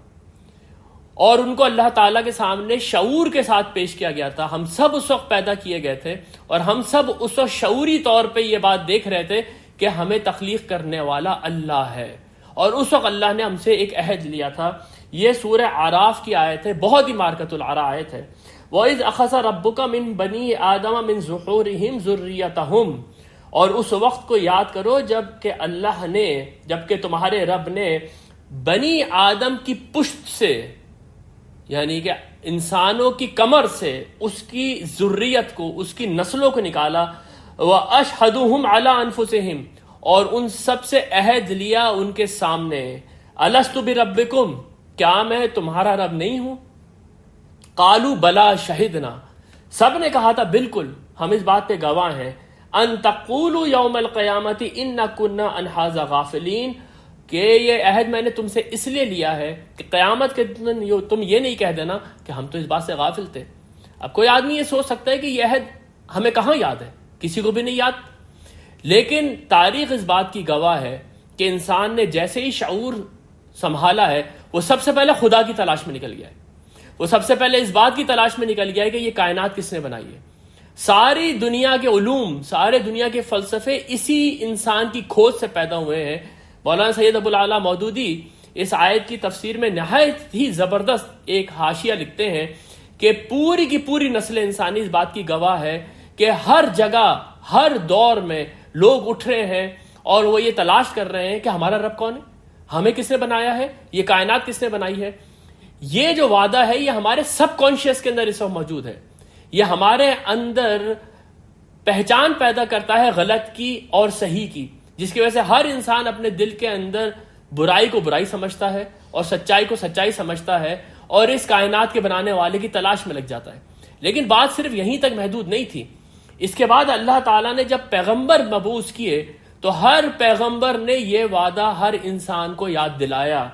اور ان کو اللہ تعالیٰ کے سامنے شعور کے ساتھ پیش کیا گیا تھا۔ ہم سب اس وقت پیدا کیے گئے تھے اور ہم سب اس وقت شعوری طور پہ یہ بات دیکھ رہے تھے کہ ہمیں تخلیق کرنے والا اللہ ہے، اور اس وقت اللہ نے ہم سے ایک عہد لیا تھا۔ یہ سورہ اعراف کی آیت ہے، بہت ہی مارکۃ العرا آیت ہے۔ وَإِذْ أَخَذَ رَبُّكَ مِن بَنِي آدَمَ مِن ظُهُورِهِمْ ذُرِّيَّتَهُمْ، اور اس وقت کو یاد کرو جب کہ اللہ نے، جب کہ تمہارے رب نے بنی آدم کی پشت سے، یعنی کہ انسانوں کی کمر سے اس کی ذریت کو، اس کی نسلوں کو نکالا، وَأَشْهَدُهُمْ عَلَىٰ أَنفُسِهِمْ، اور ان سب سے عہد لیا ان کے سامنے، أَلَسْتُ بِرَبِّكُمْ، کیا میں تمہارا رب نہیں ہوں؟ قالوا بلا شہدنا، سب نے کہا تھا بالکل ہم اس بات پہ گواہ ہیں، ان تقولوا یوم القیامت انا کنا عن ھذا غافلین، کہ یہ عہد میں نے تم سے اس لیے لیا ہے کہ قیامت کے دن تم یہ نہیں کہہ دینا کہ ہم تو اس بات سے غافل تھے۔ اب کوئی آدمی یہ سوچ سکتا ہے کہ یہ عہد ہمیں کہاں یاد ہے، کسی کو بھی نہیں یاد، لیکن تاریخ اس بات کی گواہ ہے کہ انسان نے جیسے ہی شعور سنبھالا ہے وہ سب سے پہلے خدا کی تلاش میں نکل گیا ہے، وہ سب سے پہلے اس بات کی تلاش میں نکل گیا ہے کہ یہ کائنات کس نے بنائی ہے۔ ساری دنیا کے علوم، سارے دنیا کے فلسفے اسی انسان کی کھوج سے پیدا ہوئے ہیں۔ مولانا سید ابو العلا مودودی اس آیت کی تفسیر میں نہایت ہی زبردست ایک حاشیہ لکھتے ہیں کہ پوری کی پوری نسل انسانی اس بات کی گواہ ہے کہ ہر جگہ، ہر دور میں لوگ اٹھ رہے ہیں اور وہ یہ تلاش کر رہے ہیں کہ ہمارا رب کون ہے، ہمیں کس نے بنایا ہے، یہ کائنات کس نے بنائی ہے۔ یہ جو وعدہ ہے یہ ہمارے سب کانشیس کے اندر اس وقت موجود ہے، یہ ہمارے اندر پہچان پیدا کرتا ہے غلط کی اور صحیح کی، جس کی وجہ سے ہر انسان اپنے دل کے اندر برائی کو برائی سمجھتا ہے اور سچائی کو سچائی سمجھتا ہے اور اس کائنات کے بنانے والے کی تلاش میں لگ جاتا ہے۔ لیکن بات صرف یہیں تک محدود نہیں تھی، اس کے بعد اللہ تعالیٰ نے جب پیغمبر مبعوث کیے تو ہر پیغمبر نے یہ وعدہ ہر انسان کو یاد دلایا،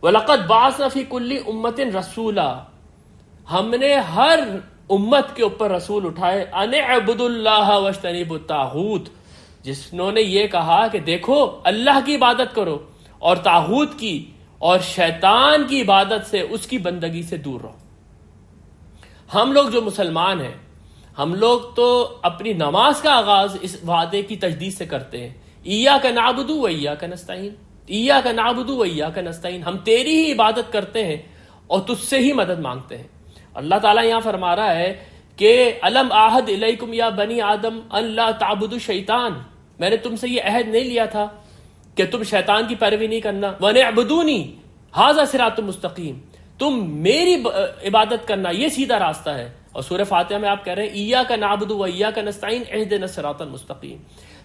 وَلَقَدْ بَعَثْنَا فِي كُلِّ أُمَّةٍ رَسُولًا، ہم نے ہر امت کے اوپر رسول اٹھائے، أَنِ اعْبُدُوا اللَّهَ وَاجْتَنِبُوا الطَّاغُوتَ، جنہوں نے یہ کہا کہ دیکھو اللہ کی عبادت کرو اور طاغوت کی اور شیطان کی عبادت سے، اس کی بندگی سے دور رہو۔ ہم لوگ جو مسلمان ہیں، ہم لوگ تو اپنی نماز کا آغاز اس وعدے کی تجدید سے کرتے ہیں، ایاک نعبد و ایاک نستعین، ایاک نعبد و ایاک نستعین، ہم تیری ہی عبادت کرتے ہیں اور تجھ سے ہی مدد مانگتے ہیں۔ اللہ تعالیٰ یہاں فرما رہا ہے کہ الم آہد الیکم یا بنی آدم ان لا تعبدوا الشیطان، میں نے تم سے یہ عہد نہیں لیا تھا کہ تم شیطان کی پیروی نہیں کرنا، وَنِعْبُدُونِی ھذا صراط مستقیم، تم میری عبادت کرنا یہ سیدھا راستہ ہے۔ اور سورہ فاتحہ میں آپ کہہ رہے ہیں ایاک نعبد و ایاک نستعین اہدنا الصراط المستقیم۔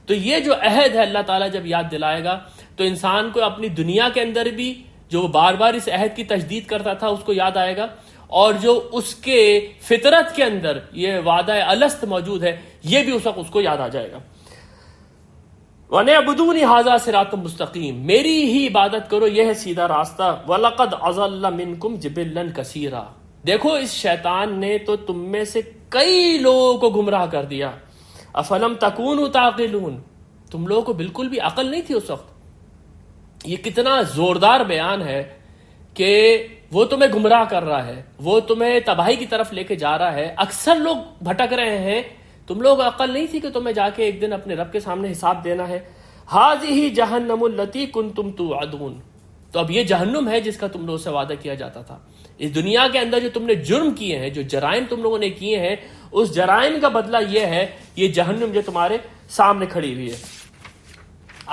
تو یہ جو عہد ہے اللہ تعالیٰ جب یاد دلائے گا تو انسان کو اپنی دنیا کے اندر بھی جو وہ بار بار اس عہد کی تجدید کرتا تھا اس کو یاد آئے گا، اور جو اس کے فطرت کے اندر یہ وعدہ الست موجود ہے یہ بھی اس وقت اس کو یاد آ جائے گا۔ وَنِعْبُدُونِی ھذا صراط مستقیم، میری ہی عبادت کرو، یہ ہے سیدھا راستہ۔ وَلَقَدْ أَضَلَّ مِنْکُمْ جِبِلًّا کَثِیرًا، دیکھو اس شیطان نے تو تم میں سے کئی لوگوں کو گمراہ کر دیا۔ افلم تکونوا تعقلون، تم لوگوں کو بالکل بھی عقل نہیں تھی اس وقت۔ یہ کتنا زوردار بیان ہے کہ وہ تمہیں گمراہ کر رہا ہے، وہ تمہیں تباہی کی طرف لے کے جا رہا ہے، اکثر لوگ بھٹک رہے ہیں، تم لوگ عقل نہیں تھی کہ تمہیں جا کے ایک دن اپنے رب کے سامنے حساب دینا ہے۔ ھذہ جہنم التی کنتم توعدون، تو اب یہ جہنم ہے جس کا تم لوگوں سے وعدہ کیا جاتا تھا۔ اس دنیا کے اندر جو تم نے جرم کیے ہیں، جو جرائم تم لوگوں نے کیے ہیں، اس جرائم کا بدلہ یہ ہے یہ جہنم جو تمہارے سامنے کھڑی ہوئی ہے۔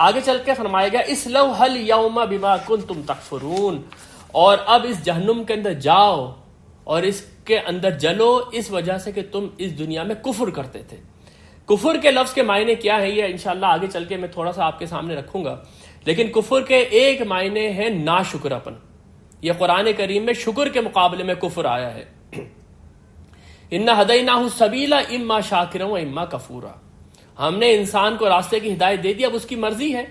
آگے چل کے فرمائے گا اصلوھا الیوم بما کنتم تکفرون، اور اب اس جہنم کے اندر جاؤ اور اس کے اندر جلو، اس وجہ سے کہ تم اس دنیا میں کفر کرتے تھے۔ کفر کے لفظ کے معنی کیا ہے یہ انشاءاللہ آگے چل کے میں تھوڑا سا آپ کے سامنے رکھوں گا، لیکن کفر کے ایک معنی ہے ناشکراپن۔ یہ قرآن کریم میں شکر کے مقابلے میں کفر آیا ہے۔ اِنَّا هَدَيْنَاهُ السَّبِيلَ إِمَّا شَاكِرًا وَإِمَّا كَفُورًا، ہم نے انسان کو راستے کی ہدایت دے دی، اب اس کی مرضی ہے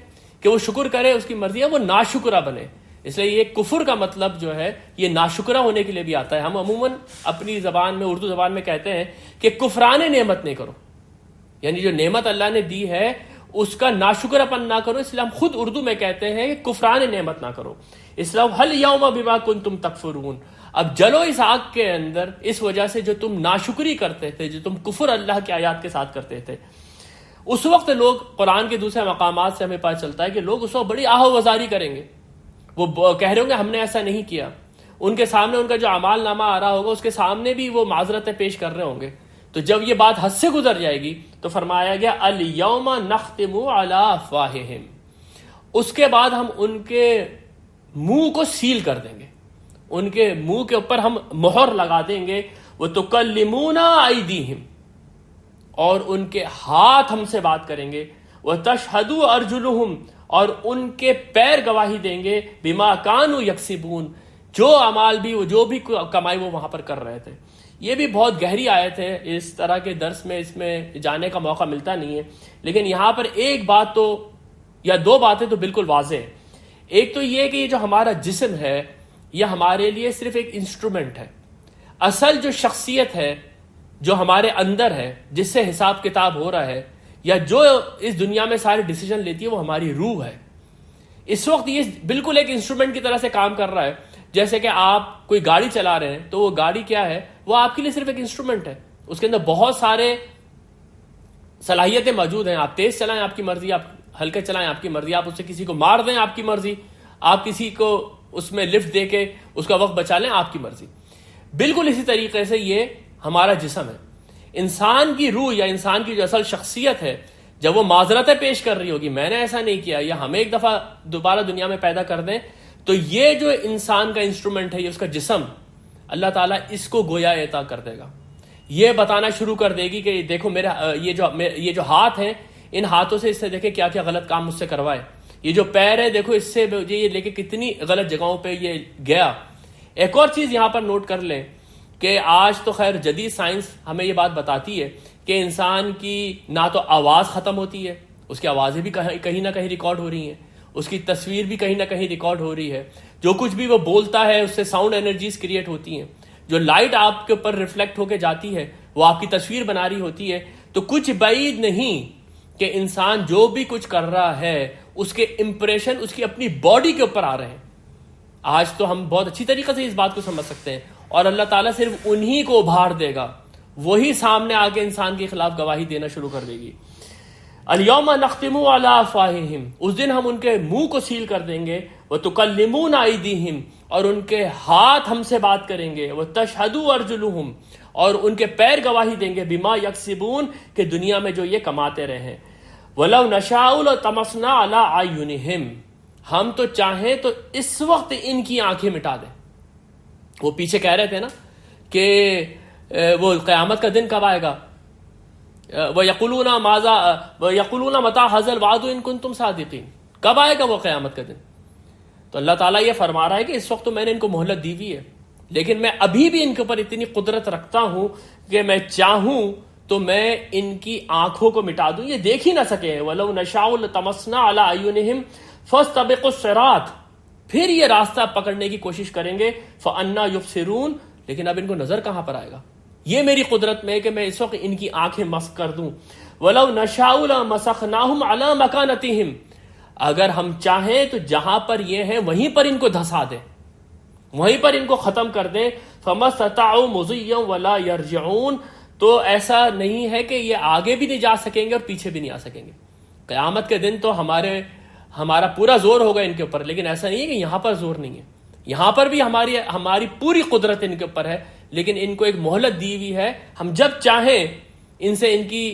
کہ وہ شکر کرے، اس کی مرضی ہے وہ ناشکرہ بنے۔ اس لیے یہ کفر کا مطلب جو ہے یہ ناشکرہ ہونے کے لیے بھی آتا ہے۔ ہم عموماً اپنی زبان میں، اردو زبان میں کہتے ہیں کہ کفران نعمت نہیں کرو، یعنی جو نعمت اللہ نے دی ہے اس کا ناشکراپن نہ کرو، اس لیے ہم خود اردو میں کہتے ہیں کہ کفران نعمت نہ کرو۔ اس لیے حل یوم بما کنتم تکفرون، اب جلو اس آگ کے اندر اس وجہ سے جو تم ناشکری کرتے تھے، جو تم کفر اللہ کی آیات کے ساتھ کرتے تھے۔ اس وقت لوگ، قرآن کے دوسرے مقامات سے ہمیں پتہ چلتا ہے کہ لوگ اس وقت بڑی آہ و وزاری کریں گے، وہ کہہ رہے ہوں گے ہم نے ایسا نہیں کیا، ان کے سامنے ان کا جو اعمال نامہ آ رہا ہوگا اس کے سامنے بھی وہ معذرتیں پیش کر رہے ہوں گے۔ تو جب یہ بات حد سے گزر جائے گی تو فرمایا گیا الیوم نختم علی افواہہم، اس کے بعد ہم ان کے منہ کو سیل کر دیں گے، ان کے منہ کے اوپر ہم مہر لگا دیں گے، وتکلمونا ایدیہم، اور ان کے ہاتھ ہم سے بات کریں گے، وتشہد ارجلہم، اور ان کے پیر گواہی دیں گے، بما کانوا یکسبون، جو اعمال بھی، جو بھی کمائی وہ وہاں پر کر رہے تھے۔ یہ بھی بہت گہری آیت ہے، اس طرح کے درس میں اس میں جانے کا موقع ملتا نہیں ہے، لیکن یہاں پر ایک بات تو یا دو باتیں تو بالکل واضح ہیں۔ ایک تو یہ کہ یہ جو ہمارا جسم ہے یہ ہمارے لیے صرف ایک انسٹرومنٹ ہے، اصل جو شخصیت ہے جو ہمارے اندر ہے، جس سے حساب کتاب ہو رہا ہے یا جو اس دنیا میں سارے ڈیسیجن لیتی ہے، وہ ہماری روح ہے۔ اس وقت یہ بالکل ایک انسٹرومنٹ کی طرح سے کام کر رہا ہے، جیسے کہ آپ کوئی گاڑی چلا رہے ہیں تو وہ گاڑی کیا ہے، وہ آپ کے لیے صرف ایک انسٹرومنٹ ہے، اس کے اندر بہت سارے صلاحیتیں موجود ہیں، آپ تیز چلائیں آپ کی مرضی، آپ ہلکے چلائیں آپ کی مرضی، آپ اس سے کسی کو مار دیں آپ کی مرضی، آپ کسی کو اس میں لفٹ دے کے اس کا وقت بچا لیں آپ کی مرضی۔ بالکل اسی طریقے سے یہ ہمارا جسم ہے۔ انسان کی روح یا انسان کی جو اصل شخصیت ہے، جب وہ معذرتیں پیش کر رہی ہوگی میں نے ایسا نہیں کیا، یا ہمیں ایک دفعہ دوبارہ دنیا میں پیدا کر دیں، تو یہ جو انسان کا انسٹرومنٹ ہے، یہ اس کا جسم، اللہ تعالیٰ اس کو گویا عطا کر دے گا، یہ بتانا شروع کر دے گی کہ دیکھو میرا یہ جو ہاتھ ہیں، ان ہاتھوں سے اس سے دیکھے کیا کیا غلط کام مجھ سے کروائے، یہ جو پیر ہے دیکھو اس سے یہ لے کے کتنی غلط جگہوں پہ یہ گیا۔ ایک اور چیز یہاں پر نوٹ کر لیں کہ آج تو خیر جدید سائنس ہمیں یہ بات بتاتی ہے کہ انسان کی نہ تو آواز ختم ہوتی ہے، اس کی آوازیں بھی کہیں نہ کہیں ریکارڈ ہو رہی ہیں، اس کی تصویر بھی کہیں نہ کہیں ریکارڈ ہو رہی ہے، جو کچھ بھی وہ بولتا ہے اس سے ساؤنڈ انرجیز کریٹ ہوتی ہیں، جو لائٹ آپ کے اوپر ریفلیکٹ ہو کے جاتی ہے وہ آپ کی تصویر بنا رہی ہوتی ہے۔ تو کچھ بعید نہیں کہ انسان جو بھی کچھ کر رہا ہے اس کے امپریشن اس کی اپنی باڈی کے اوپر آ رہے ہیں۔ آج تو ہم بہت اچھی طریقے سے اس بات کو سمجھ سکتے ہیں، اور اللہ تعالیٰ صرف انہی کو ابھار دے گا، وہی سامنے آ کے انسان کے خلاف گواہی دینا شروع کر دے گی۔ الیوم نختم علی افواہہم، اس دن ہم ان کے منہ کو سیل کر دیں گے، وتکلمون ایدیہم، اور ان کے ہاتھ ہم سے بات کریں گے، وتشہد ارجلہم، اور ان کے پیر گواہی دیں گے، بما یکسبون، کہ دنیا میں جو یہ کماتے رہے ہیں۔ وَلَوْ نَشَاءُ لَطَمَسْنَا عَلَىٰ أَعْيُنِهِمْ، ہم تو چاہیں تو اس وقت ان کی آنکھیں مٹا دیں۔ وہ پیچھے کہہ رہے تھے نا کہ وہ قیامت کا دن کب آئے گا، وَيَقُولُونَ مَتَىٰ هَٰذَا الْوَعْدُ إِن كُنتُمْ صَادِقِينَ، کب آئے گا وہ قیامت کا دن؟ تو اللہ تعالیٰ یہ فرما رہا ہے کہ اس وقت تو میں نے ان کو مہلت دی ہوئی ہے، لیکن میں ابھی بھی ان کے اوپر اتنی قدرت رکھتا ہوں کہ میں چاہوں تو میں ان کی آنکھوں کو مٹا دوں، یہ دیکھ ہی نہ سکے۔ وَلَوْ نَشَاءُ لَطَمَسْنَا عَلَىٰ أَعْيُنِهِمْ فَاسْتَبِقُوا الصِّرَاطَ، پھر یہ راستہ پکڑنے کی کوشش کریں گے، فَأَنَّىٰ يُبْصِرُونَ، لیکن اب ان کو نظر کہاں پر آئے گا؟ یہ میری قدرت میں ہے کہ میں اس وقت ان کی آنکھیں مسخ کر دوں۔ وَلَوْ نَشَاءُ لَمَسَخْنَاهُمْ عَلَىٰ مَكَانَتِهِمْ، اگر ہم چاہیں تو جہاں پر یہ ہیں وہیں پر ان کو دھسا دیں، وہیں پر ان کو ختم کر دیں۔ فَمَا اسْتَطَاعُوا مُضِيًّا وَلَا يَرْجِعُونَ، تو ایسا نہیں ہے کہ یہ آگے بھی نہیں جا سکیں گے اور پیچھے بھی نہیں آ سکیں گے۔ قیامت کے دن تو ہمارا پورا زور ہوگا ان کے اوپر، لیکن ایسا نہیں ہے کہ یہاں پر زور نہیں ہے، یہاں پر بھی ہماری پوری قدرت ان کے اوپر ہے، لیکن ان کو ایک مہلت دی ہوئی ہے، ہم جب چاہیں ان سے ان کی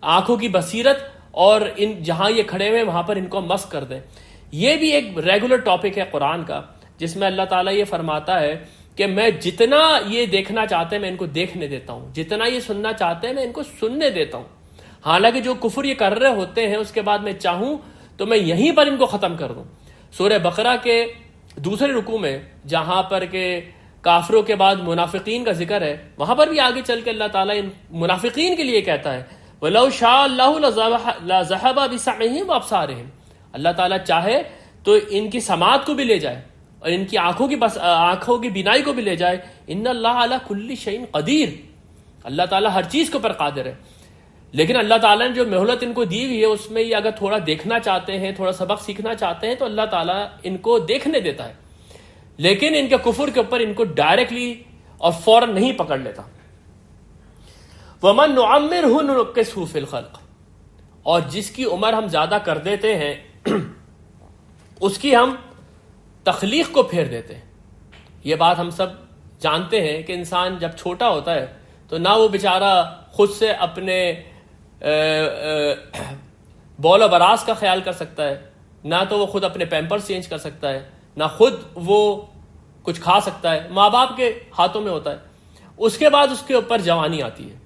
آنکھوں کی بصیرت اور جہاں یہ کھڑے ہوئے وہاں پر ان کو مسخ کر دیں۔ یہ بھی ایک ریگولر ٹاپک ہے قرآن کا، جس میں اللہ تعالیٰ یہ فرماتا ہے کہ میں جتنا یہ دیکھنا چاہتے ہیں میں ان کو دیکھنے دیتا ہوں، جتنا یہ سننا چاہتے ہیں میں ان کو سننے دیتا ہوں، حالانکہ جو کفر یہ کر رہے ہوتے ہیں اس کے بعد میں چاہوں تو میں یہیں پر ان کو ختم کر دوں۔ سورہ بقرہ کے دوسرے رکوع میں جہاں پر کہ کافروں کے بعد منافقین کا ذکر ہے، وہاں پر بھی آگے چل کے اللہ تعالیٰ ان منافقین کے لیے کہتا ہے وَلَوْ شَاءَ اللَّهُ لَذَهَبَ بِسَمْعِهِمْ وَأَبْصَارِهِمْ، اللہ تعالیٰ چاہے تو ان کی سماعت کو بھی لے جائے اور ان کی آنکھوں کی بینائی کو بھی لے جائے۔ ان اللہ علی کل شیء قدیر، اللہ تعالیٰ ہر چیز کے اوپر قادر ہے۔ لیکن اللہ تعالیٰ نے جو مہلت ان کو دی ہوئی ہے اس میں یہ اگر تھوڑا دیکھنا چاہتے ہیں، تھوڑا سبق سیکھنا چاہتے ہیں تو اللہ تعالیٰ ان کو دیکھنے دیتا ہے، لیکن ان کے کفر کے اوپر ان کو ڈائریکٹلی اور فوراً نہیں پکڑ لیتا۔ وَمَن نُعَمِّرْهُ نُنَكِّسْهُ فِي الْخَلْقِ، اور جس کی عمر ہم زیادہ کر دیتے ہیں اس کی ہم تخلیق کو پھیر دیتے ہیں۔ یہ بات ہم سب جانتے ہیں کہ انسان جب چھوٹا ہوتا ہے تو نہ وہ بیچارہ خود سے اپنے بول و براز کا خیال کر سکتا ہے، نہ تو وہ خود اپنے پیمپرز چینج کر سکتا ہے، نہ خود وہ کچھ کھا سکتا ہے، ماں باپ کے ہاتھوں میں ہوتا ہے۔ اس کے بعد اس کے اوپر جوانی آتی ہے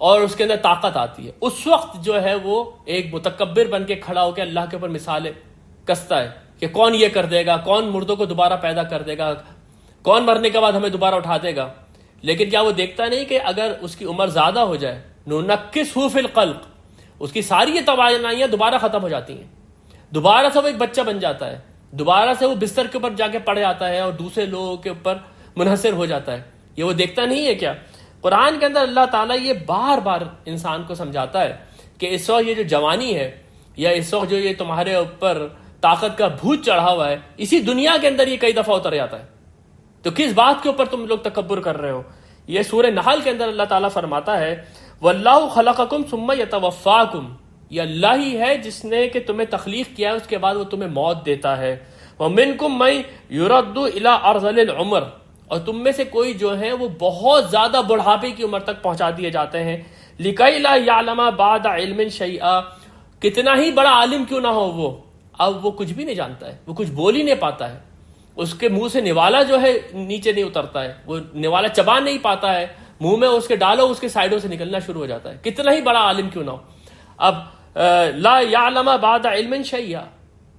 اور اس کے اندر طاقت آتی ہے، اس وقت جو ہے وہ ایک متکبر بن کے کھڑا ہو کے اللہ کے اوپر مثالیں کستا ہے کہ کون یہ کر دے گا، کون مردوں کو دوبارہ پیدا کر دے گا، کون مرنے کے بعد ہمیں دوبارہ اٹھا دے گا۔ لیکن کیا وہ دیکھتا نہیں کہ اگر اس کی عمر زیادہ ہو جائے نُنَكِّسْهُ فِي الْخَلْقِ، اس کی ساری یہ توانائیاں دوبارہ ختم ہو جاتی ہیں، دوبارہ سے وہ ایک بچہ بن جاتا ہے، دوبارہ سے وہ بستر کے اوپر جا کے پڑ جاتا ہے اور دوسرے لوگوں کے اوپر منحصر ہو جاتا ہے۔ یہ وہ دیکھتا نہیں ہے کیا؟ قرآن کے اندر اللہ تعالیٰ یہ بار بار انسان کو سمجھاتا ہے کہ اس وقت یہ جو جوانی ہے یا اس وقت جو یہ تمہارے اوپر طاقت کا بھوت چڑھا ہوا ہے، اسی دنیا کے اندر یہ کئی دفعہ اتر جاتا ہے، تو کس بات کے اوپر تم لوگ تکبر کر رہے ہو؟ یہ سورہ نحل کے اندر اللہ تعالیٰ فرماتا ہے وَاللَّهُ خَلَقَكُمْ ثُمَّ يَتَوَفَّاكُمْ، یہ اللہ ہی ہے جس نے کہ تمہیں تخلیق کیا ہے، اس کے بعد وہ تمہیں موت دیتا ہے۔ وَمِنْكُمْ مَن يُرَدُّ إِلَىٰ أَرْذَلِ الْعُمُرِ، اور تم میں سے کوئی جو ہے وہ بہت زیادہ بڑھاپے کی عمر تک پہنچا دیے جاتے ہیں۔ لِكَيْ لَا يَعْلَمَ بَعْدَ عِلْمٍ شَيْئًا، کتنا ہی بڑا عالم کیوں نہ ہو وہ، اب وہ کچھ بھی نہیں جانتا ہے، وہ کچھ بول ہی نہیں پاتا ہے، اس کے منہ سے نوالا جو ہے نیچے نہیں اترتا ہے، وہ نوالا چبا نہیں پاتا ہے، منہ میں اس کے ڈالو اس کے سائڈوں سے نکلنا شروع ہو جاتا ہے، کتنا ہی بڑا عالم کیوں نہ ہو۔ اب لا یعلم بعد علم شیئا،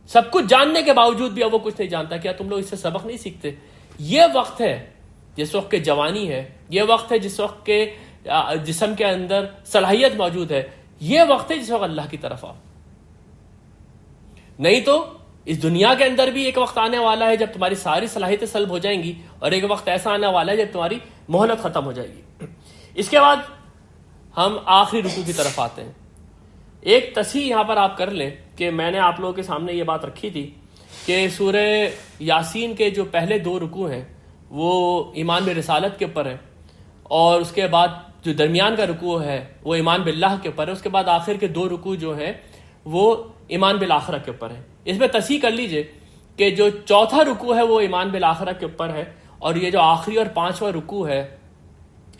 سب کچھ جاننے کے باوجود بھی اب وہ کچھ نہیں جانتا۔ کیا تم لوگ اس سے سبق نہیں سیکھتے؟ یہ وقت ہے جس وقت کے جوانی ہے، یہ وقت ہے جس وقت کے جسم کے اندر صلاحیت موجود ہے، یہ وقت ہے جس وقت اللہ کی طرف آؤ، نہیں تو اس دنیا کے اندر بھی ایک وقت آنے والا ہے جب تمہاری ساری صلاحیتیں سلب ہو جائیں گی، اور ایک وقت ایسا آنے والا ہے جب تمہاری مہلت ختم ہو جائے گی۔ اس کے بعد ہم آخری رکوع کی طرف آتے ہیں۔ ایک تصحیح یہاں پر آپ کر لیں کہ میں نے آپ لوگوں کے سامنے یہ بات رکھی تھی کہ سورہ یاسین کے جو پہلے 2 رکوع ہیں وہ ایمان برسالت کے اوپر ہے، اور اس کے بعد جو درمیان کا رکوع ہے وہ ایمان باللہ کے اوپر ہے، اس کے بعد آخر کے 2 رکوع جو ہیں وہ ایمان بالآخرہ کے اوپر ہے۔ اس میں تصحیح کر لیجئے کہ جو چوتھا رکوع ہے وہ ایمان بالآخرہ کے اوپر ہے، اور یہ جو آخری اور 5واں رکوع ہے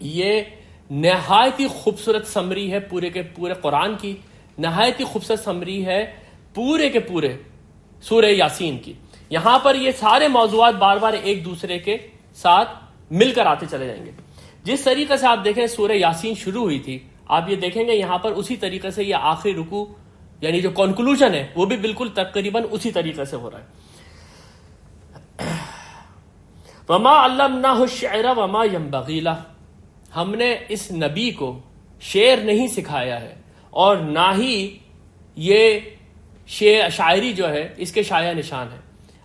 یہ نہایت ہی خوبصورت سمری ہے پورے کے پورے قرآن کی، نہایت ہی خوبصورت سمری ہے پورے کے پورے سورہ یاسین کی۔ یہاں پر یہ سارے موضوعات بار بار ایک دوسرے کے ساتھ مل کر آتے چلے جائیں گے۔ جس طریقے سے آپ دیکھیں سورہ یاسین شروع ہوئی تھی، آپ یہ دیکھیں گے یہاں پر اسی طریقے سے یہ آخری رکوع یعنی جو کنکلوژن ہے وہ بھی بالکل تقریباً اسی طریقے سے ہو رہا ہے۔ وما علمناہ الشعر وما ينبغی لہ، ہم نے اس نبی کو شعر نہیں سکھایا ہے اور نہ ہی یہ شاعری جو ہے اس کے شایع نشان ہے۔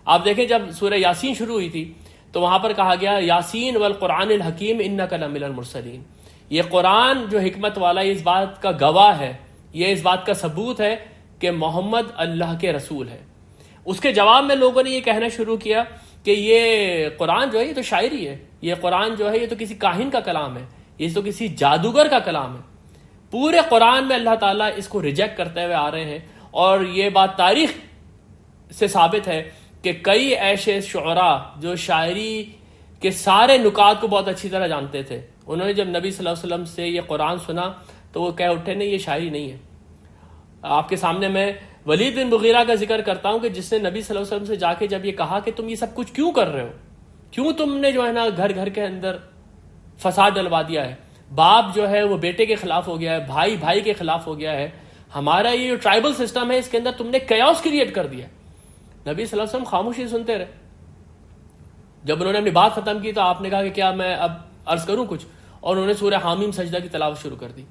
آپ دیکھیں جب سورہ یاسین شروع ہوئی تھی تو وہاں پر کہا گیا یاسین والقرآن الحکیم انک لمن المرسلین، یہ قرآن جو حکمت والا یہ اس بات کا گواہ ہے، یہ اس بات کا ثبوت ہے کہ محمد اللہ کے رسول ہے۔ اس کے جواب میں لوگوں نے یہ کہنا شروع کیا کہ یہ قرآن جو ہے یہ تو شاعری ہے، یہ قرآن جو ہے یہ تو کسی کاہن کا کلام ہے، یہ تو کسی جادوگر کا کلام ہے۔ پورے قرآن میں اللہ تعالیٰ اس کو ریجیکٹ کرتے ہوئے آ رہے ہیں، اور یہ بات تاریخ سے ثابت ہے کہ کئی ایسے شعراء جو شاعری کے سارے نکات کو بہت اچھی طرح جانتے تھے، انہوں نے جب نبی صلی اللہ علیہ وسلم سے یہ قرآن سنا تو وہ کہہ اٹھے نہیں یہ شاعری نہیں ہے۔ آپ کے سامنے میں ولید بن مغیرہ کا ذکر کرتا ہوں کہ جس نے نبی صلی اللہ علیہ وسلم سے جا کے جب یہ کہا کہ تم یہ سب کچھ کیوں کر رہے ہو، کیوں تم نے جو ہے نا گھر گھر کے اندر فساد ڈلوا دیا ہے، باپ جو ہے وہ بیٹے کے خلاف ہو گیا ہے، بھائی بھائی کے خلاف ہو گیا ہے، ہمارا یہ جو ٹرائبل سسٹم ہے اس کے اندر تم نے کیاس کریٹ کر دیا. نبی صلی اللہ علیہ وسلم خاموشی سنتے رہے. جب انہوں نے اپنی بات ختم کی تو آپ نے کہا کہ کیا میں اب عرض کروں کچھ، اور انہوں نے سورہ حامیم سجدہ کی تلاوت شروع کر دی.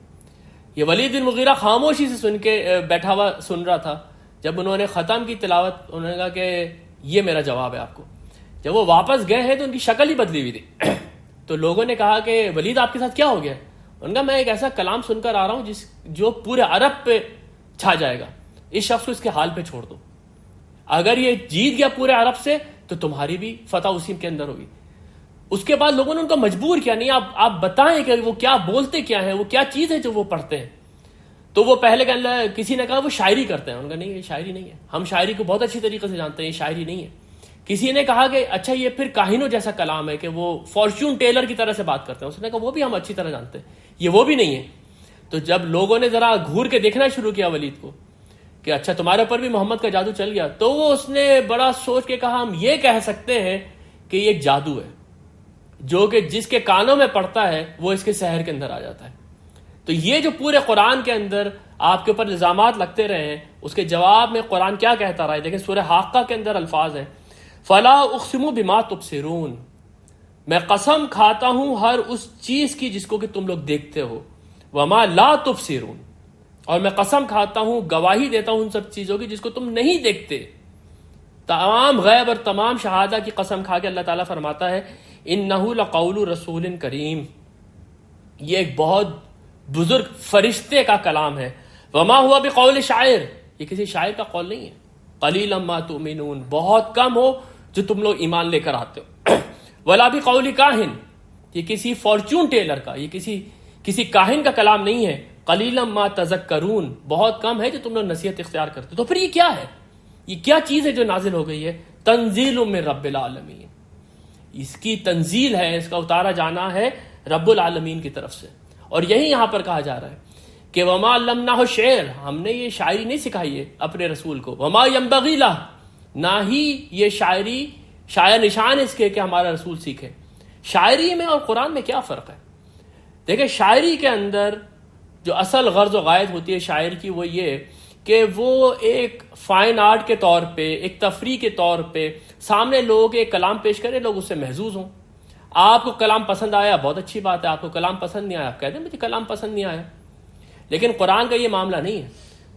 یہ ولید بن مغیرہ خاموشی سے سن کے بیٹھا ہوا سن رہا تھا. جب انہوں نے ختم کی تلاوت انہوں نے کہا کہ یہ میرا جواب ہے آپ کو. جب وہ واپس گئے ہیں تو ان کی شکل ہی بدلی ہوئی تھی. تو لوگوں نے کہا کہ ولید آپ کے ساتھ کیا ہو گیا؟ ان کا میں ایک ایسا کلام سن کر آ رہا ہوں جو پورے عرب پہ چھا جائے گا، اس شخص کو اس کے حال پہ چھوڑ دو. اگر یہ جیت گیا پورے عرب سے تو تمہاری بھی فتح اسی کے اندر ہوگی. اس کے بعد لوگوں نے ان کو مجبور کیا، نہیں آپ بتائیں کہ وہ کیا بولتے کیا ہیں، وہ کیا چیز ہے جو وہ پڑھتے ہیں. تو وہ پہلے کسی نے کہا وہ شاعری کرتے ہیں. ان کا نہیں، یہ شاعری نہیں ہے، ہم شاعری کو بہت اچھی طریقے سے جانتے ہیں، یہ شاعری نہیں ہے. کسی نے کہا کہ اچھا یہ پھر کاہنوں جیسا کلام ہے کہ وہ فارچون ٹیلر کی طرح سے بات کرتے ہیں. اس نے کہا وہ بھی ہم اچھی طرح جانتے ہیں، یہ وہ بھی نہیں ہے. تو جب لوگوں نے ذرا گھور کے دیکھنا شروع کیا ولید کو کہ اچھا تمہارے اوپر بھی محمد کا جادو چل گیا، تو وہ اس نے بڑا سوچ کے کہا ہم یہ کہہ سکتے ہیں کہ یہ ایک جادو ہے جو کہ جس کے کانوں میں پڑتا ہے وہ اس کے سحر کے اندر آ جاتا ہے. تو یہ جو پورے قرآن کے اندر آپ کے اوپر الزامات لگتے رہے ہیں، اس کے جواب میں قرآن کیا کہتا رہا ہے. دیکھیں سورہ حاقہ کے اندر الفاظ ہیں، فلا اقسم بما تبصرون، میں قسم کھاتا ہوں ہر اس چیز کی جس کو کہ تم لوگ دیکھتے ہو، وما لا تبصرون، اور میں قسم کھاتا ہوں گواہی دیتا ہوں ان سب چیزوں کی جس کو تم نہیں دیکھتے. تمام غیب اور تمام شہادہ کی قسم کھا کے اللہ تعالیٰ فرماتا ہے انہ لقول رسول کریم، یہ ایک بہت بزرگ فرشتے کا کلام ہے. وما ہوا بقول شاعر، یہ کسی شاعر کا قول نہیں ہے. قلیلا ما تؤمنون، بہت کم ہو جو تم لوگ ایمان لے کر آتے ہو. ولا بقول کاہن، یہ کسی فارچون ٹیلر کا، یہ کسی کاہن کا کلام نہیں ہے. قلیلا ما تذکرون، بہت کم ہے جو تم لوگ نصیحت اختیار کرتے. تو پھر یہ کیا ہے، یہ کیا چیز ہے جو نازل ہو گئی ہے؟ تنزیل من رب العالمین، اس کی تنزیل ہے، اس کا اتارا جانا ہے رب العالمین کی طرف سے. اور یہی یہاں پر کہا جا رہا ہے کہ وما علمناہ شعر، ہم نے یہ شاعری نہیں سکھائی ہے اپنے رسول کو. وما ینبغی لہ، نہ ہی یہ شاعری شاعر نشان اس کے کہ ہمارا رسول سیکھے. شاعری میں اور قرآن میں کیا فرق ہے؟ دیکھیں شاعری کے اندر جو اصل غرض و غائد ہوتی ہے شاعر کی وہ یہ کہ وہ ایک فائن آرٹ کے طور پہ، ایک تفریح کے طور پہ سامنے لوگ ایک کلام پیش کریں، لوگ اس سے محظوظ ہوں. آپ کو کلام پسند آیا بہت اچھی بات ہے، آپ کو کلام پسند نہیں آیا آپ کہہ دیں مجھے کلام پسند نہیں آیا. لیکن قرآن کا یہ معاملہ نہیں ہے.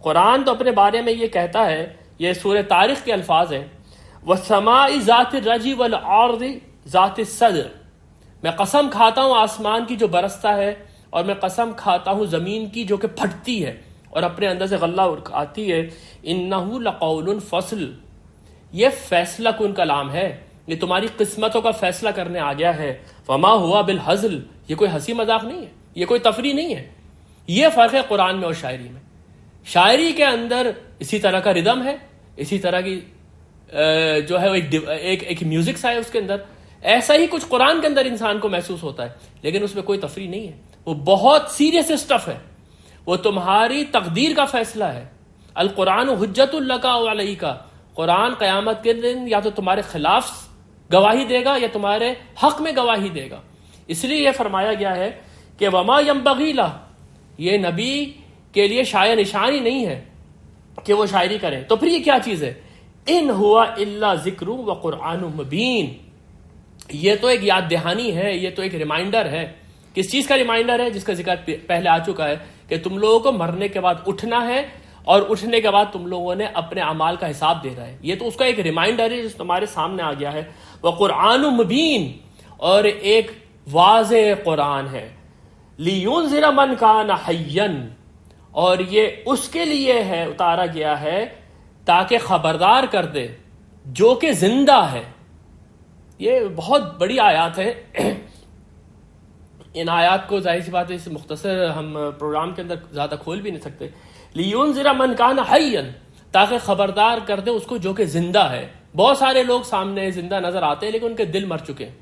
قرآن تو اپنے بارے میں یہ کہتا ہے، یہ سورہ طارق کے الفاظ ہیں، وَالسَّمَاءِ ذَاتِ الرَّجِّ وَالْأَرْضِ ذَاتِ الصَّدْرِ، میں قسم کھاتا ہوں آسمان کی جو برستا ہے، اور میں قسم کھاتا ہوں زمین کی جو کہ پھٹتی ہے اور اپنے اندر سے غلہ آتی ہے. اِنَّهُ لَقَوْلٌ فَصْلٌ، یہ فیصلہ کن کلام ہے، یہ تمہاری قسمتوں کا فیصلہ کرنے آ گیا ہے. وما ہوا بالہزل، یہ کوئی ہنسی مذاق نہیں ہے، یہ کوئی تفریح نہیں ہے. یہ فرق ہے قرآن میں اور شاعری میں. شاعری کے اندر اسی طرح کا ردم ہے، اسی طرح کی جو ہے ایک میوزک سا ہے اس کے اندر، ایسا ہی کچھ قرآن کے اندر انسان کو محسوس ہوتا ہے، لیکن اس میں کوئی تفریح نہیں ہے. وہ بہت سیریس اسٹف ہے، وہ تمہاری تقدیر کا فیصلہ ہے. القرآن حجت لک و علیک، قرآن قیامت کے دن یا تو تمہارے خلاف گواہی دے گا یا تمہارے حق میں گواہی دے گا. اس لیے یہ فرمایا گیا ہے کہ وما ینبغی لہ، یہ نبی کے لیے شاعر نشانی نہیں ہے کہ وہ شاعری کریں. تو پھر یہ کیا چیز ہے؟ ان ہوا الا ذکر و قرآن مبین، یہ تو ایک یاد دہانی ہے، یہ تو ایک ریمائنڈر ہے. کس چیز کا ریمائنڈر ہے؟ جس کا ذکر پہلے آ چکا ہے کہ تم لوگوں کو مرنے کے بعد اٹھنا ہے، اور اٹھنے کے بعد تم لوگوں نے اپنے اعمال کا حساب دینا ہے. یہ تو اس کا ایک ریمائنڈر ہے جو تمہارے سامنے آ گیا ہے. وقرآن مبین، اور ایک واضح قرآن ہے. لِيُنذِرَ مَنْ كَانَ حَيًّا، اور یہ اس کے لیے ہے اتارا گیا ہے تاکہ خبردار کر دے جو کہ زندہ ہے. یہ بہت بڑی آیات ہے. ان آیات کو ظاہر سی بات ہے اس مختصر ہم پروگرام کے اندر زیادہ کھول بھی نہیں سکتے. لِيُنذِرَ مَنْ كَانَ حَيًّا، تاکہ خبردار کر دے اس کو جو کہ زندہ ہے. بہت سارے لوگ سامنے زندہ نظر آتے ہیں لیکن ان کے دل مر چکے ہیں،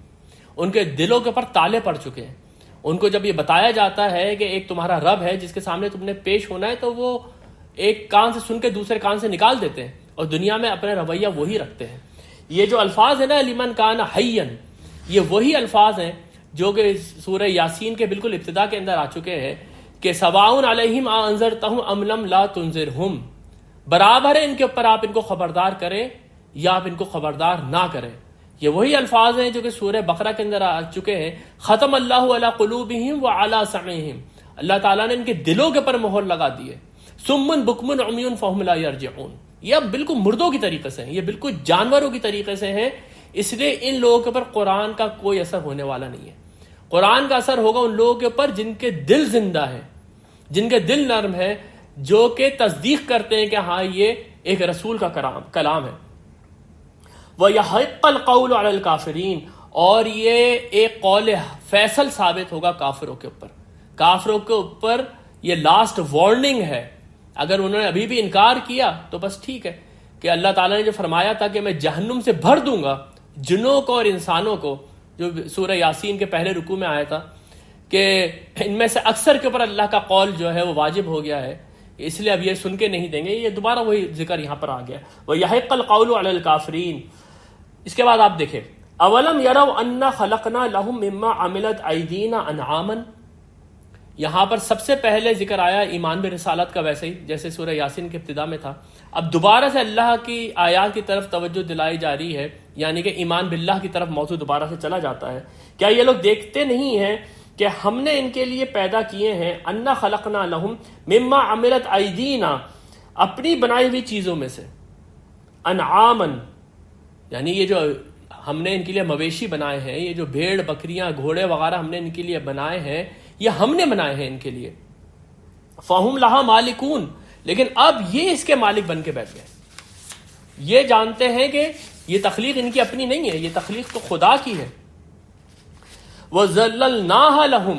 ان کے دلوں کے اوپر تالے پڑ چکے ہیں. ان کو جب یہ بتایا جاتا ہے کہ ایک تمہارا رب ہے جس کے سامنے تم نے پیش ہونا ہے، تو وہ ایک کان سے سن کے دوسرے کان سے نکال دیتے ہیں اور دنیا میں اپنا رویہ وہی رکھتے ہیں. یہ جو الفاظ ہیں نا لمن کان حیًّا، یہ وہی الفاظ ہیں جو کہ سورہ یاسین کے بالکل ابتدا کے اندر آ چکے ہیں کہ سواء علیہم انذرتہم ام لم لا تنذرہم، برابر ہے ان کے اوپر آپ ان کو خبردار کریں یا آپ ان کو خبردار نہ کریں. یہ وہی الفاظ ہیں جو کہ سورہ بقرہ کے اندر آ چکے ہیں، ختم اللہ علی قلوبہم وعلی سمعہم، اللہ تعالیٰ نے ان کے دلوں کے پر مہر لگا دی ہے. صم بکم عمی فہم لا یرجعون، یہ اب بالکل مردوں کی طریقے سے ہیں، یہ بالکل جانوروں کی طریقے سے ہیں. اس لیے ان لوگوں کے اوپر قرآن کا کوئی اثر ہونے والا نہیں ہے. قرآن کا اثر ہوگا ان لوگوں کے اوپر جن کے دل زندہ ہے، جن کے دل نرم ہے، جو کہ تصدیق کرتے ہیں کہ ہاں یہ ایک رسول کا کلام ہے. وَيَحِقَّ الْقَوْلُ عَلَى الْكَافِرِينَ، اور یہ ایک قول فیصل ثابت ہوگا کافروں کے اوپر. کافروں کے اوپر یہ لاسٹ وارننگ ہے. اگر انہوں نے ابھی بھی انکار کیا تو بس ٹھیک ہے کہ اللہ تعالیٰ نے جو فرمایا تھا کہ میں جہنم سے بھر دوں گا جنوں کو اور انسانوں کو، جو سورہ یاسین کے پہلے رکوع میں آیا تھا کہ ان میں سے اکثر کے اوپر اللہ کا قول جو ہے وہ واجب ہو گیا ہے، اس لیے اب یہ سن کے نہیں دیں گے. یہ دوبارہ وہی ذکر یہاں پر آ گیا. وَيَحِقَّ الْقَوْلُ عَلَى الْكَافِرِينَ. اس کے بعد آپ دیکھیں اولم يروا انا خلقنا لهم مما عملت ایدینا انعاما. یہاں پر سب سے پہلے ذکر آیا ایمان برسالت کا، ویسے ہی جیسے سورہ یاسین کے ابتدا میں تھا. اب دوبارہ سے اللہ کی آیات کی طرف توجہ دلائی جا رہی ہے، یعنی کہ ایمان باللہ کی طرف موضوع دوبارہ سے چلا جاتا ہے. کیا یہ لوگ دیکھتے نہیں ہیں کہ ہم نے ان کے لیے پیدا کیے ہیں انا خلقنا لهم مما عملت ایدینا، اپنی بنائی ہوئی چیزوں میں سے، انعاما یعنی یہ جو ہم نے ان کے لیے مویشی بنائے ہیں، یہ جو بھیڑ بکریاں گھوڑے وغیرہ ہم نے ان کے لیے بنائے ہیں، یہ ہم نے بنائے ہیں ان کے لیے. فہم لہا مالکون، لیکن اب یہ اس کے مالک بن کے بیٹھ گئے. یہ جانتے ہیں کہ یہ تخلیق ان کی اپنی نہیں ہے، یہ تخلیق تو خدا کی ہے. وَذَلَّلْنَاهَا لَهُمْ،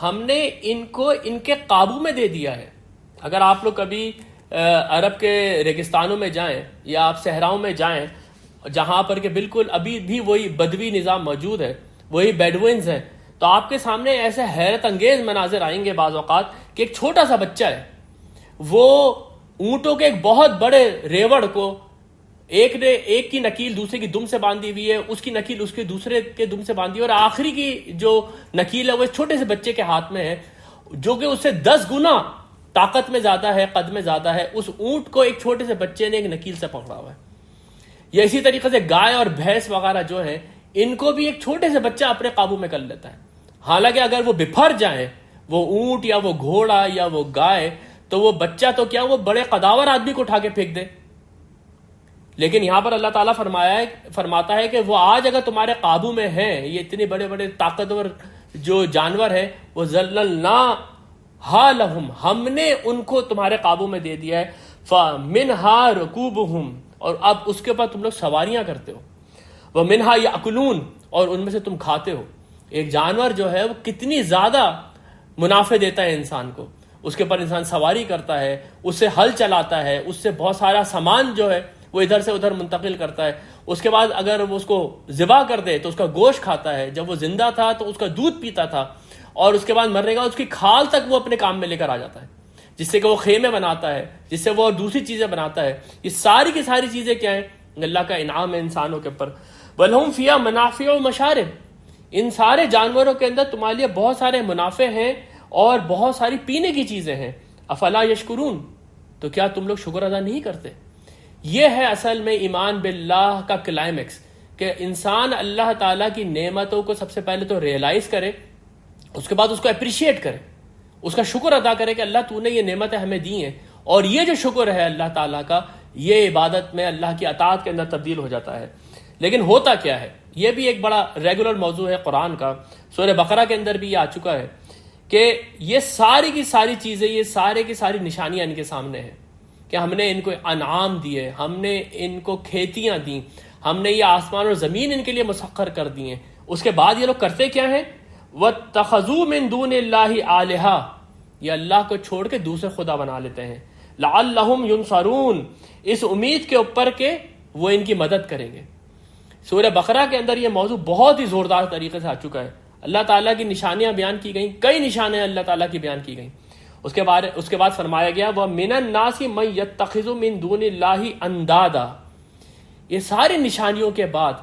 ہم نے ان کو ان کے قابو میں دے دیا ہے. اگر آپ لوگ کبھی عرب کے ریگستانوں میں جائیں یا آپ صحراؤں میں جائیں جہاں پر کہ بالکل ابھی بھی وہی بدوی نظام موجود ہے، وہی بیڈوینز ہیں، تو آپ کے سامنے ایسے حیرت انگیز مناظر آئیں گے بعض اوقات کہ ایک چھوٹا سا بچہ ہے، وہ اونٹوں کے ایک بہت بڑے ریوڑ کو ایک کی نکیل دوسرے کی دم سے باندھی ہوئی ہے، اس کی نکیل اس کے دوسرے کے دم سے باندھی ہوئی ہے، اور آخری کی جو نکیل ہے وہ ایک چھوٹے سے بچے کے ہاتھ میں ہے جو کہ اس سے 10 گنا طاقت میں زیادہ ہے، قد میں زیادہ ہے. اس اونٹ کو ایک چھوٹے سے بچے نے ایک نکیل سے پکڑا ہوا ہے. یا اسی طریقے سے گائے اور بھینس وغیرہ جو ہیں، ان کو بھی ایک چھوٹے سے بچہ اپنے قابو میں کر لیتا ہے. حالانکہ اگر وہ بپھر جائیں، وہ اونٹ یا وہ گھوڑا یا وہ گائے، تو وہ بچہ تو کیا وہ بڑے قداور آدمی کو اٹھا کے پھینک دے. لیکن یہاں پر اللہ تعالیٰ فرماتا ہے کہ وہ آج اگر تمہارے قابو میں ہیں، یہ اتنے بڑے بڑے طاقتور جو جانور ہیں، وہ ذللناہا لہم، ہم نے ان کو تمہارے قابو میں دے دیا ہے. فمنہا رکوبہم، اور اب اس کے اوپر تم لوگ سواریاں کرتے ہو. ومنہا یاکلون، اور ان میں سے تم کھاتے ہو. ایک جانور جو ہے وہ کتنی زیادہ منافع دیتا ہے انسان کو، اس کے اوپر انسان سواری کرتا ہے، اس سے ہل چلاتا ہے، اس سے بہت سارا سامان جو ہے وہ ادھر سے ادھر منتقل کرتا ہے. اس کے بعد اگر وہ اس کو ذبح کر دے تو اس کا گوشت کھاتا ہے. جب وہ زندہ تھا تو اس کا دودھ پیتا تھا، اور اس کے بعد مرنے کا اس کی کھال تک وہ اپنے کام میں لے کر آ جاتا ہے، جس سے کہ وہ خیمے بناتا ہے، جس سے وہ اور دوسری چیزیں بناتا ہے. یہ ساری کی ساری چیزیں کیا ہیں؟ اللہ کا انعام ہے انسانوں کے اوپر. وَلَهُمْ فِيهَا مَنَافِعُ وَمَشَارِبُ، ان سارے جانوروں کے اندر تمہارے لیے بہت سارے منافع ہیں اور بہت ساری پینے کی چیزیں ہیں. افلا یشکرون، تو کیا تم لوگ شکر ادا نہیں کرتے؟ یہ ہے اصل میں ایمان باللہ کا کلائمیکس، کہ انسان اللہ تعالیٰ کی نعمتوں کو سب سے پہلے تو ریئلائز کرے، اس کے بعد اس کو اپریشیٹ کرے، اس کا شکر ادا کرے کہ اللہ تو نے یہ نعمتیں ہمیں دی ہیں. اور یہ جو شکر ہے اللہ تعالیٰ کا، یہ عبادت میں اللہ کی اطاعت کے اندر تبدیل ہو جاتا ہے. لیکن ہوتا کیا ہے؟ یہ بھی ایک بڑا ریگولر موضوع ہے قرآن کا. سورہ بقرہ کے اندر بھی یہ آ چکا ہے کہ یہ ساری کی ساری چیزیں، یہ سارے کی ساری نشانیاں ان کے سامنے ہیں کہ ہم نے ان کو انعام دیے، ہم نے ان کو کھیتیاں دیں، ہم نے یہ آسمان اور زمین ان کے لیے مسخر کر دی ہیں. اس کے بعد یہ لوگ کرتے کیا ہیں؟ وَاتَّخَذُوا مِن دُونِ اللَّهِ آلِهَةً، یہ اللہ کو چھوڑ کے دوسرے خدا بنا لیتے ہیں. لَعَلَّهُمْ يُنصَرُونَ، اس امید کے اوپر کہ وہ ان کی مدد کریں گے. سورہ بقرہ کے اندر یہ موضوع بہت ہی زوردار طریقے سے آ چکا ہے. اللہ تعالیٰ کی نشانیاں بیان کی گئیں، کئی نشانیاں اللہ تعالیٰ کی بیان کی گئیں، اس کے بعد فرمایا گیا وَمِنَ النَّاسِ مَن يَتَّخِذُ مِن دُونِ اللَّهِ أَندَادًا۔ یہ ساری نشانیوں کے بعد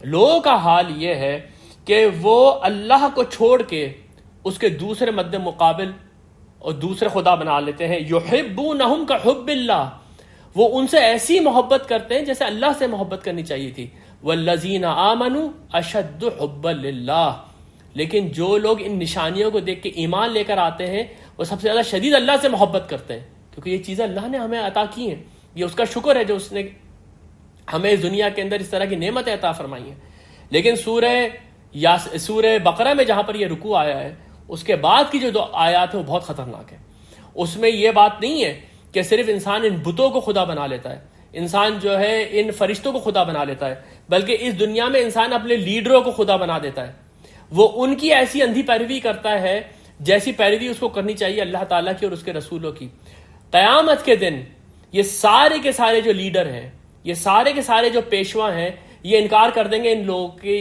لوگوں کا حال یہ ہے کہ وہ اللہ کو چھوڑ کے اس کے دوسرے مد مقابل اور دوسرے خدا بنا لیتے ہیں۔ یحبونہم کحب اللہ، وہ ان سے ایسی محبت کرتے ہیں جیسے اللہ سے محبت کرنی چاہیے تھی۔ والذین آمنوا اشد حبا للہ، لیکن جو لوگ ان نشانیوں کو دیکھ کے ایمان لے کر آتے ہیں وہ سب سے زیادہ شدید اللہ سے محبت کرتے ہیں، کیونکہ یہ چیزیں اللہ نے ہمیں عطا کی ہیں، یہ اس کا شکر ہے جو اس نے ہمیں اس دنیا کے اندر اس طرح کی نعمتیں عطا فرمائی ہیں۔ لیکن سورہ بقرہ میں جہاں پر یہ رکوع آیا ہے، اس کے بعد کی جو دو آیات ہیں وہ بہت خطرناک ہیں۔ اس میں یہ بات نہیں ہے کہ صرف انسان ان بتوں کو خدا بنا لیتا ہے، انسان جو ہے ان فرشتوں کو خدا بنا لیتا ہے، بلکہ اس دنیا میں انسان اپنے لیڈروں کو خدا بنا دیتا ہے۔ وہ ان کی ایسی اندھی پیروی کرتا ہے جیسی پیروی اس کو کرنی چاہیے اللہ تعالیٰ کی اور اس کے رسولوں کی۔ قیامت کے دن یہ سارے کے سارے جو لیڈر ہیں، یہ سارے کے سارے جو پیشوا ہیں، یہ انکار کر دیں گے ان لوگوں کی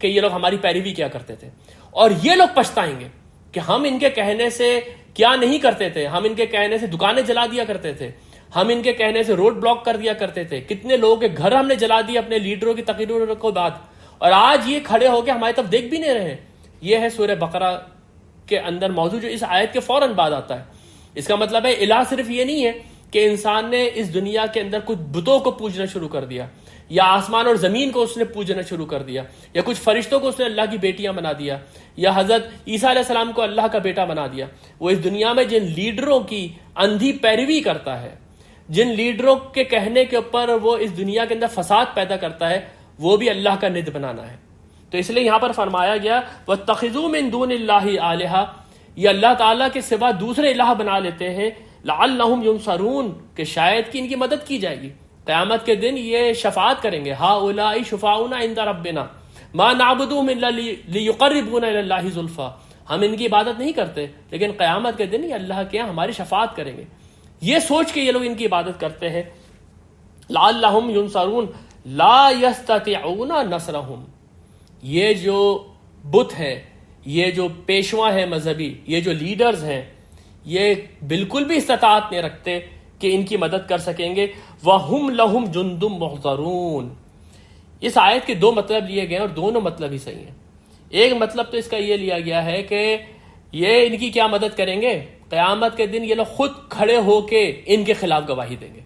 کہ یہ لوگ ہماری پیروی کیا کرتے تھے، اور یہ لوگ پچھتائیں گے کہ ہم ان کے کہنے سے کیا نہیں کرتے تھے، ہم ان کے کہنے سے دکانیں جلا دیا کرتے تھے، ہم ان کے کہنے سے روڈ بلاک کر دیا کرتے تھے، کتنے لوگوں کے گھر ہم نے جلا دیے اپنے لیڈروں کی تقریروں کے بعد، اور آج یہ کھڑے ہو کے ہماری طرف دیکھ بھی نہیں رہے ہیں۔ یہ ہے سورہ بقرہ کے اندر موضوع جو اس آیت کے فوراً بعد آتا ہے۔ اس کا مطلب ہے الہ صرف یہ نہیں ہے کہ انسان نے اس دنیا کے اندر کچھ بتوں کو پوجنا شروع کر دیا، یا آسمان اور زمین کو اس نے پوجنا شروع کر دیا، یا کچھ فرشتوں کو اس نے اللہ کی بیٹیاں بنا دیا، یا حضرت عیسیٰ علیہ السلام کو اللہ کا بیٹا بنا دیا۔ وہ اس دنیا میں جن لیڈروں کی اندھی پیروی کرتا ہے، جن لیڈروں کے کہنے کے اوپر وہ اس دنیا کے اندر فساد پیدا کرتا ہے، وہ بھی اللہ کا ند بنانا ہے۔ تو اس لیے یہاں پر فرمایا گیا وَاتَّخِذُوا مِن دُونِ اللَّهِ آلِهَةً، یہ اللہ تعالیٰ کے سوا دوسرے الہ بنا لیتے ہیں، لَعَلَّهُمْ يُنصَرُونَ، کہ شاید کہ ان کی مدد کی جائے گی۔ قیامت کے دن یہ شفاعت کریں گے، هَؤُلَاءِ شُفَعَاؤُنَا عِندَ رَبِّنَا مَا نَعْبُدُهُمْ إِلَّا لِيُقَرِّبُونَا إِلَى اللَّهِ زُلْفَىٰ، ہم ان کی عبادت نہیں کرتے لیکن قیامت کے دن یہ اللہ کے یہاں ہماری شفاعت کریں گے۔ یہ سوچ کے یہ لوگ ان کی عبادت کرتے ہیں۔ لَعَلَّهُمْ يُنصَرُونَ لَا يَسْتَطِيعُونَ نَصْرَهُمْ، یہ جو بت ہیں، یہ جو پیشوا ہیں مذہبی، یہ جو لیڈرز ہیں، یہ بالکل بھی استطاعت نہیں رکھتے کہ ان کی مدد کر سکیں گے۔ وَهُمْ لَهُمْ جُنْدٌ مُحْضَرُونَ، اس آیت کے دو مطلب لیے گئے اور دونوں مطلب ہی صحیح ہیں۔ ایک مطلب تو اس کا یہ لیا گیا ہے کہ یہ ان کی کیا مدد کریں گے، قیامت کے دن یہ لوگ خود کھڑے ہو کے ان کے خلاف گواہی دیں گے،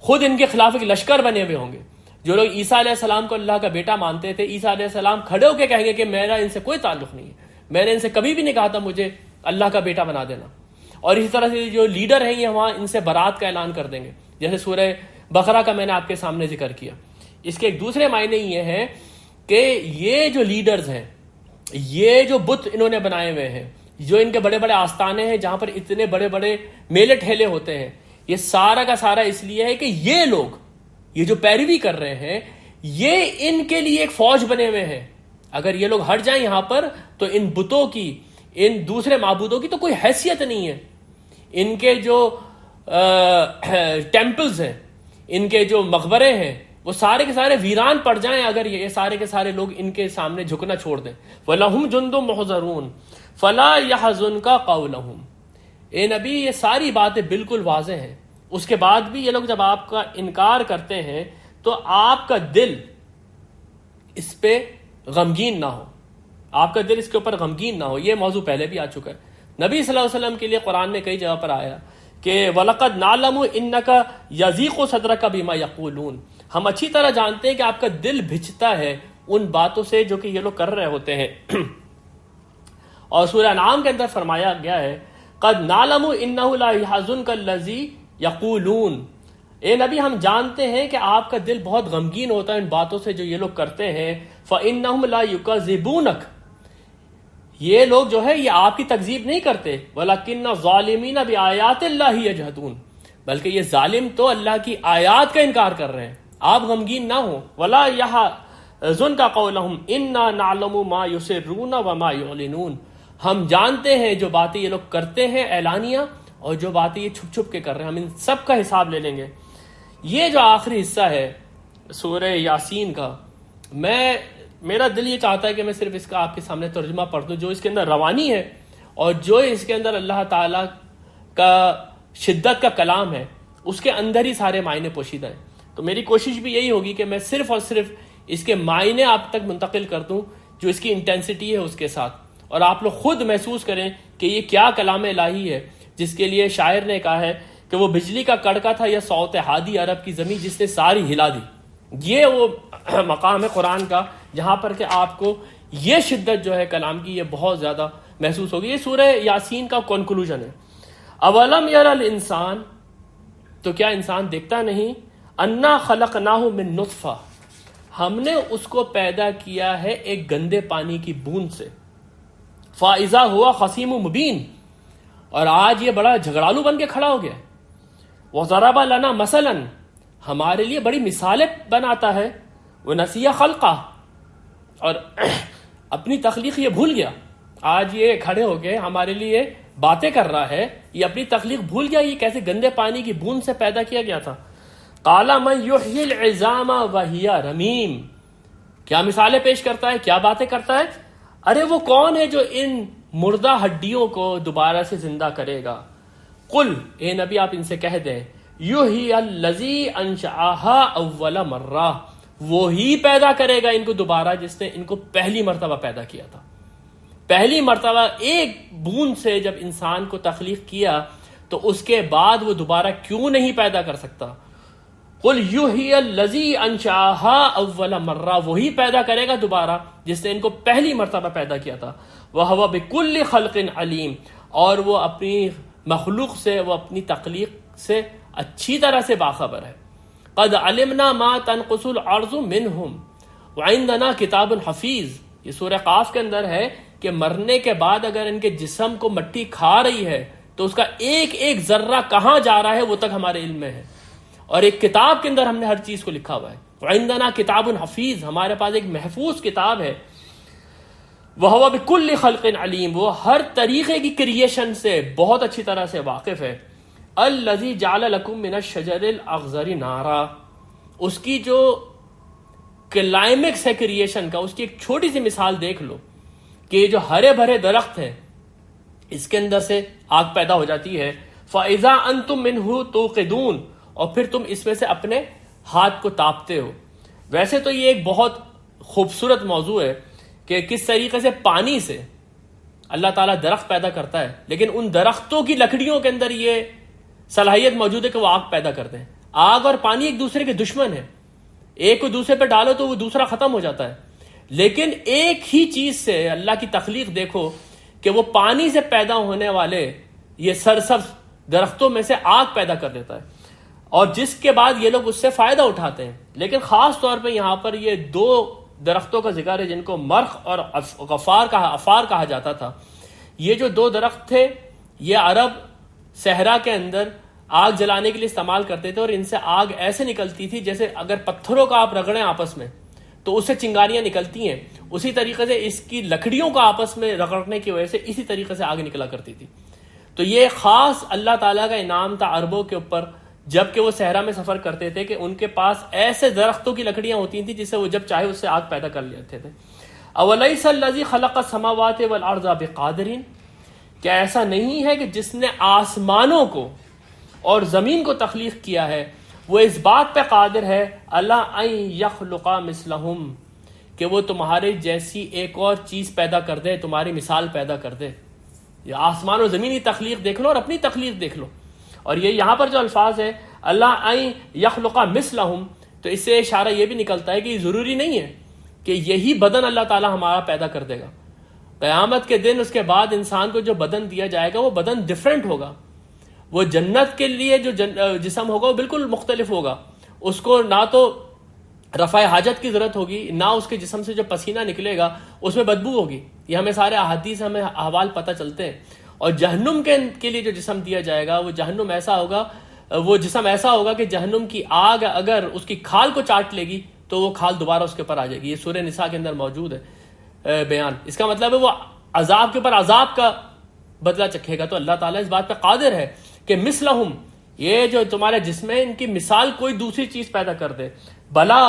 خود ان کے خلاف ایک لشکر بنے ہوئے ہوں گے۔ جو لوگ عیسیٰ علیہ السلام کو اللہ کا بیٹا مانتے تھے، عیسیٰ علیہ السلام کھڑے ہو کے کہیں گے کہ میرا ان سے کوئی تعلق نہیں ہے، میں نے ان سے کبھی بھی نہیں کہا تھا مجھے اللہ کا بیٹا بنا دینا۔ اور اسی طرح سے جو لیڈر ہیں یہ وہاں ان سے برات کا اعلان کر دیں گے، جیسے سورہ بقرہ کا میں نے آپ کے سامنے ذکر کیا۔ اس کے ایک دوسرے معنی یہ ہے کہ یہ جو لیڈرز ہیں، یہ جو بت انہوں نے بنائے ہوئے ہیں، جو ان کے بڑے بڑے آستانے ہیں جہاں پر اتنے بڑے بڑے میلے ٹھیلے ہوتے ہیں، یہ سارا کا سارا اس لیے ہے کہ یہ لوگ، یہ جو پیروی کر رہے ہیں، یہ ان کے لیے ایک فوج بنے ہوئے ہیں۔ اگر یہ لوگ ہٹ جائیں یہاں پر تو ان بتوں کی، ان دوسرے معبودوں کی تو کوئی حیثیت نہیں ہے۔ ان کے جو ٹیمپلز ہیں، ان کے جو مقبرے ہیں، وہ سارے کے سارے ویران پڑ جائیں اگر یہ سارے کے سارے لوگ ان کے سامنے جھکنا چھوڑ دیں۔ وَلَهُمْ جُنْدٌ مُحْضَرُونَ فَلَا يَحْزُنْكَ قَوْلُهُمْ، اے نبی یہ ساری باتیں بالکل واضح ہیں، اس کے بعد بھی یہ لوگ جب آپ کا انکار کرتے ہیں تو آپ کا دل اس پہ غمگین نہ ہو، آپ کا دل اس کے اوپر غمگین نہ ہو۔ یہ موضوع پہلے بھی آ چکا ہے، نبی صلی اللہ علیہ وسلم کے لیے قرآن میں کئی جگہ پر آیا کہ وَلَقَدْ نَعْلَمُ إِنَّكَ يَضِيقُ صَدْرَكَ بِمَا يَقُولُونَ، ہم اچھی طرح جانتے ہیں کہ آپ کا دل بھجتا ہے ان باتوں سے جو کہ یہ لوگ کر رہے ہوتے ہیں۔ اور سورہ انعام کے اندر فرمایا گیا ہے قَدْ نَعْلَمُ إِنَّهُ لَا يَحْزُنْكَ الَّذِي يَقُولُونَ، اے نبی ہم جانتے ہیں کہ آپ کا دل بہت غمگین ہوتا ہے ان باتوں سے جو یہ لوگ کرتے ہیں۔ فَإِنَّهُمْ لَا يُكَذِّبُونَكَ، یہ لوگ جو ہے یہ آپ کی تکذیب نہیں کرتے، وَلَكِنَّ الظَّالِمِينَ بِآيَاتِ اللَّهِ يَجْحَدُونَ، بلکہ یہ ظالم تو اللہ کی آیات کا انکار کر رہے ہیں۔ آپ غمگین نہ ہوں۔ وَلَا يَحْزُنْكَ قَوْلُهُمْ إِنَّا نَعْلَمُ مَا يُسِرُّونَ وَمَا يُعْلِنُونَ، ہم جانتے ہیں جو باتیں یہ لوگ کرتے ہیں اعلانیہ اور جو باتیں یہ چھپ چھپ کے کر رہے ہیں، ہم ان سب کا حساب لے لیں گے۔ یہ جو آخری حصہ ہے سورہ یاسین کا، میرا دل یہ چاہتا ہے کہ میں صرف اس کا آپ کے سامنے ترجمہ پڑھ دوں جو اس کے اندر روانی ہے اور جو اس کے اندر اللہ تعالیٰ کا شدت کا کلام ہے اس کے اندر ہی سارے معنی پوشیدہ ہیں. تو میری کوشش بھی یہی ہوگی کہ میں صرف اور صرف اس کے معنی آپ تک منتقل کر دوں جو اس کی انٹینسٹی ہے اس کے ساتھ، اور آپ لوگ خود محسوس کریں کہ یہ کیا کلام الہی ہے جس کے لیے شاعر نے کہا ہے کہ وہ بجلی کا کڑکا تھا یا صوت ہادی عرب کی زمین جس نے ساری ہلا دی. یہ وہ مقام ہے قرآن کا جہاں پر کہ آپ کو یہ شدت جو ہے کلام کی یہ بہت زیادہ محسوس ہوگی. یہ سورہ یاسین کا کنکلوژن ہے. اولم یر الانسان، تو کیا انسان دیکھتا نہیں، انا خلقناہ من نطفہ، ہم نے اس کو پیدا کیا ہے ایک گندے پانی کی بوند سے، فاذا ہوا خصیم مبین، اور آج یہ بڑا جھگڑالو بن کے کھڑا ہو گیا. وضرب لنا مثلا، ہمارے لیے بڑی مثالیں بناتا ہے. ونسی خلقہ، اور اپنی تخلیق یہ بھول گیا. آج یہ کھڑے ہو کے ہمارے لیے باتیں کر رہا ہے، یہ اپنی تخلیق بھول گیا. یہ کیسے گندے پانی کی بوند سے پیدا کیا گیا تھا. قال من یحیی العظام وہی رمیم، کیا مثالیں پیش کرتا ہے، کیا باتیں کرتا ہے. ارے وہ کون ہے جو ان مردہ ہڈیوں کو دوبارہ سے زندہ کرے گا. قل، اے نبی آپ ان سے کہہ دیں، یحیی الذی انشأھا اول مرہ، وہی پیدا کرے گا ان کو دوبارہ جس نے ان کو پہلی مرتبہ پیدا کیا تھا. پہلی مرتبہ ایک بوند سے جب انسان کو تخلیق کیا تو اس کے بعد وہ دوبارہ کیوں نہیں پیدا کر سکتا. قل یحیی الذی انشأھا اول مرہ، وہی پیدا کرے گا دوبارہ جس نے ان کو پہلی مرتبہ پیدا کیا تھا. وہو بکل خلق علیم، اور وہ اپنی مخلوق سے، وہ اپنی تخلیق سے اچھی طرح سے باخبر ہے. قد علمنا ما تنقص الارض منہم وعندنا کتاب حفیظ، یہ سورہ قاف کے اندر ہے کہ مرنے کے بعد اگر ان کے جسم کو مٹی کھا رہی ہے تو اس کا ایک ایک ذرہ کہاں جا رہا ہے وہ تک ہمارے علم میں ہے، اور ایک کتاب کے اندر ہم نے ہر چیز کو لکھا ہوا ہے. وعندنا کتاب حفیظ، ہمارے پاس ایک محفوظ کتاب ہے. وہو بکل خلق علیم، وہ ہر طریقے کی کریشن سے بہت اچھی طرح سے واقف ہے. الذی جعل لکم من الشجر الاخضر نارا، اس کی جو کلائمیکس ہے کریشن کا، اس کی ایک چھوٹی سی مثال دیکھ لو کہ جو ہرے بھرے درخت ہیں اس کے اندر سے آگ پیدا ہو جاتی ہے. فاذا انتم منہ توقدون، اور پھر تم اس میں سے اپنے ہاتھ کو تاپتے ہو. ویسے تو یہ ایک بہت خوبصورت موضوع ہے کہ کس طریقے سے پانی سے اللہ تعالیٰ درخت پیدا کرتا ہے، لیکن ان درختوں کی لکڑیوں کے اندر یہ صلاحیت موجود ہے کہ وہ آگ پیدا کرتے ہیں. آگ اور پانی ایک دوسرے کے دشمن ہیں، ایک کو دوسرے پہ ڈالو تو وہ دوسرا ختم ہو جاتا ہے. لیکن ایک ہی چیز سے اللہ کی تخلیق دیکھو کہ وہ پانی سے پیدا ہونے والے یہ سرسبز درختوں میں سے آگ پیدا کر دیتا ہے، اور جس کے بعد یہ لوگ اس سے فائدہ اٹھاتے ہیں. لیکن خاص طور پہ یہاں پر یہ دو درختوں کا ذکر ہے جن کو مرخ اور افار کہا جاتا تھا. یہ جو دو درخت تھے یہ عرب صحرا کے اندر آگ جلانے کے لیے استعمال کرتے تھے، اور ان سے آگ ایسے نکلتی تھی جیسے اگر پتھروں کا آپ رگڑیں آپس میں تو اس سے چنگاریاں نکلتی ہیں، اسی طریقے سے اس کی لکڑیوں کو آپس میں رگڑنے کی وجہ سے اسی طریقے سے آگ نکلا کرتی تھی. تو یہ خاص اللہ تعالیٰ کا انعام تھا عربوں کے اوپر جب کہ وہ صحرا میں سفر کرتے تھے کہ ان کے پاس ایسے درختوں کی لکڑیاں ہوتی تھیں جس سے وہ جب چاہے اس سے آگ پیدا کر لیتے تھے. اولیس الذی خلق السماوات والارض بقادر، کیا ایسا نہیں ہے کہ جس نے آسمانوں کو اور زمین کو تخلیق کیا ہے وہ اس بات پہ قادر ہے اللہ ان یخلق مثلہم، کہ وہ تمہارے جیسی ایک اور چیز پیدا کر دے، تمہاری مثال پیدا کر دے. یہ آسمان و زمین کی تخلیق دیکھ لو اور اپنی تخلیق دیکھ لو. اور یہ یہاں پر جو الفاظ ہے اللہ ان یخلق مثلہم، تو اس سے اشارہ یہ بھی نکلتا ہے کہ یہ ضروری نہیں ہے کہ یہی بدن اللہ تعالی ہمارا پیدا کر دے گا. قیامت کے دن اس کے بعد انسان کو جو بدن دیا جائے گا وہ بدن ڈیفرنٹ ہوگا. وہ جنت کے لیے جو جسم ہوگا وہ بالکل مختلف ہوگا. اس کو نہ تو رفع حاجت کی ضرورت ہوگی، نہ اس کے جسم سے جو پسینہ نکلے گا اس میں بدبو ہوگی. یہ ہمیں سارے احادیث ہمیں احوال پتہ چلتے ہیں. اور جہنم کے لیے جو جسم دیا جائے گا وہ جہنم ایسا ہوگا، وہ جسم ایسا ہوگا کہ جہنم کی آگ اگر اس کی کھال کو چاٹ لے گی تو وہ کھال دوبارہ اس کے اوپر آ جائے گی. یہ سورہ نساء کے اندر موجود ہے بیان. اس کا مطلب ہے وہ عذاب کے اوپر عذاب کا بدلہ چکھے گا. تو اللہ تعالیٰ اس بات پہ قادر ہے کہ مثلہم، یہ جو تمہارے جسم ہے ان کی مثال کوئی دوسری چیز پیدا کر دے. بلا،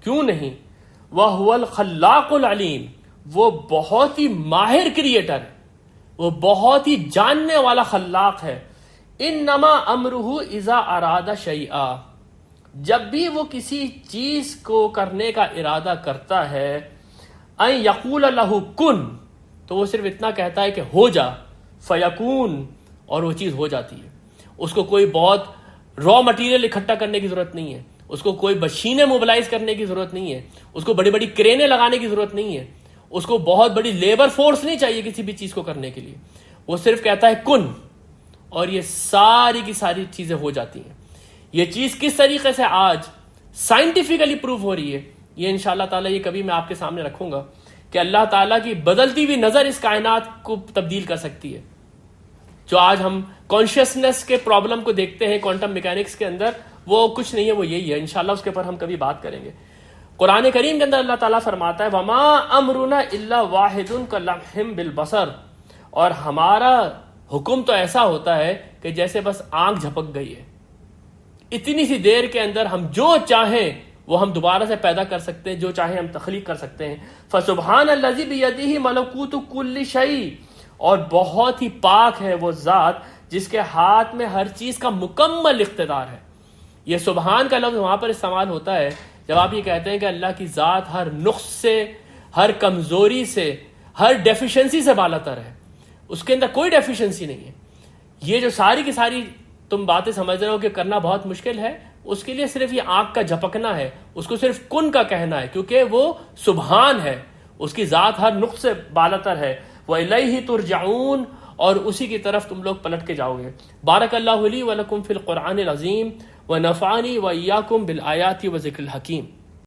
کیوں نہیں، وَهُوَ الْخَلَّاقُ الْعَلِيمُ، وہ بہت ہی ماہر کریٹر ہے. وہ بہت ہی جاننے والا خلاق ہے. انما امرہ اذا اراد شیئا، جب بھی وہ کسی چیز کو کرنے کا ارادہ کرتا ہے، ان یقول لہ کن، تو وہ صرف اتنا کہتا ہے کہ ہو جا، فیکون، اور وہ چیز ہو جاتی ہے. اس کو کوئی بہت را مٹیریل اکٹھا کرنے کی ضرورت نہیں ہے، اس کو کوئی مشینیں موبلائز کرنے کی ضرورت نہیں ہے، اس کو بڑی بڑی کرینیں لگانے کی ضرورت نہیں ہے، اس کو بہت بڑی لیبر فورس نہیں چاہیے کسی بھی چیز کو کرنے کے لیے. وہ صرف کہتا ہے کن، اور یہ ساری کی ساری چیزیں ہو جاتی ہیں. یہ چیز کس طریقے سے آج سائنٹیفکلی پروف ہو رہی ہے، یہ انشاءاللہ تعالیٰ یہ کبھی میں آپ کے سامنے رکھوں گا کہ اللہ تعالیٰ کی بدلتی ہوئی نظر اس کائنات کو تبدیل کر سکتی ہے. جو آج ہم کانشیسنس کے پرابلم کو دیکھتے ہیں کوانٹم میکینکس کے اندر، وہ کچھ نہیں ہے، وہ یہی ہے. انشاءاللہ اس کے اوپر ہم کبھی بات کریں گے. قرآن کریم کے اندر اللہ تعالیٰ فرماتا ہے وَمَا أَمْرُنَا إِلَّا وَاحِدٌ كَلَمْحٍ بِالْبَصَرِ، اور ہمارا حکم تو ایسا ہوتا ہے کہ جیسے بس آنکھ جھپک گئی ہے. اتنی سی دیر کے اندر ہم جو چاہیں وہ ہم دوبارہ سے پیدا کر سکتے ہیں، جو چاہیں ہم تخلیق کر سکتے ہیں. فَسُبْحَانَ الَّذِي بِيَدِهِ مَلَكُوتُ كُلِّ شَيْءٍ، اور بہت ہی پاک ہے وہ ذات جس کے ہاتھ میں ہر چیز کا مکمل اقتدار ہے. یہ سبحان کا لفظ وہاں پر استعمال ہوتا ہے جب آپ یہ کہتے ہیں کہ اللہ کی ذات ہر نقص سے، ہر کمزوری سے، ہر ڈیفیشنسی سے بالاتر ہے. اس کے اندر کوئی ڈیفیشنسی نہیں ہے. یہ جو ساری کی ساری تم باتیں سمجھ رہے ہو کہ کرنا بہت مشکل ہے، اس کے لیے صرف یہ آنکھ کا جھپکنا ہے، اس کو صرف کن کا کہنا ہے، کیونکہ وہ سبحان ہے، اس کی ذات ہر نقص سے بالاتر ہے. وَإِلَيْهِ تُرْجَعُونَ، اور اسی کی طرف تم لوگ پلٹ کے جاؤ گے. بارک اللہ لی ولکم فی القرآن العظیم ونفعنی وإیاکم بالآیات وذکر الحکیم.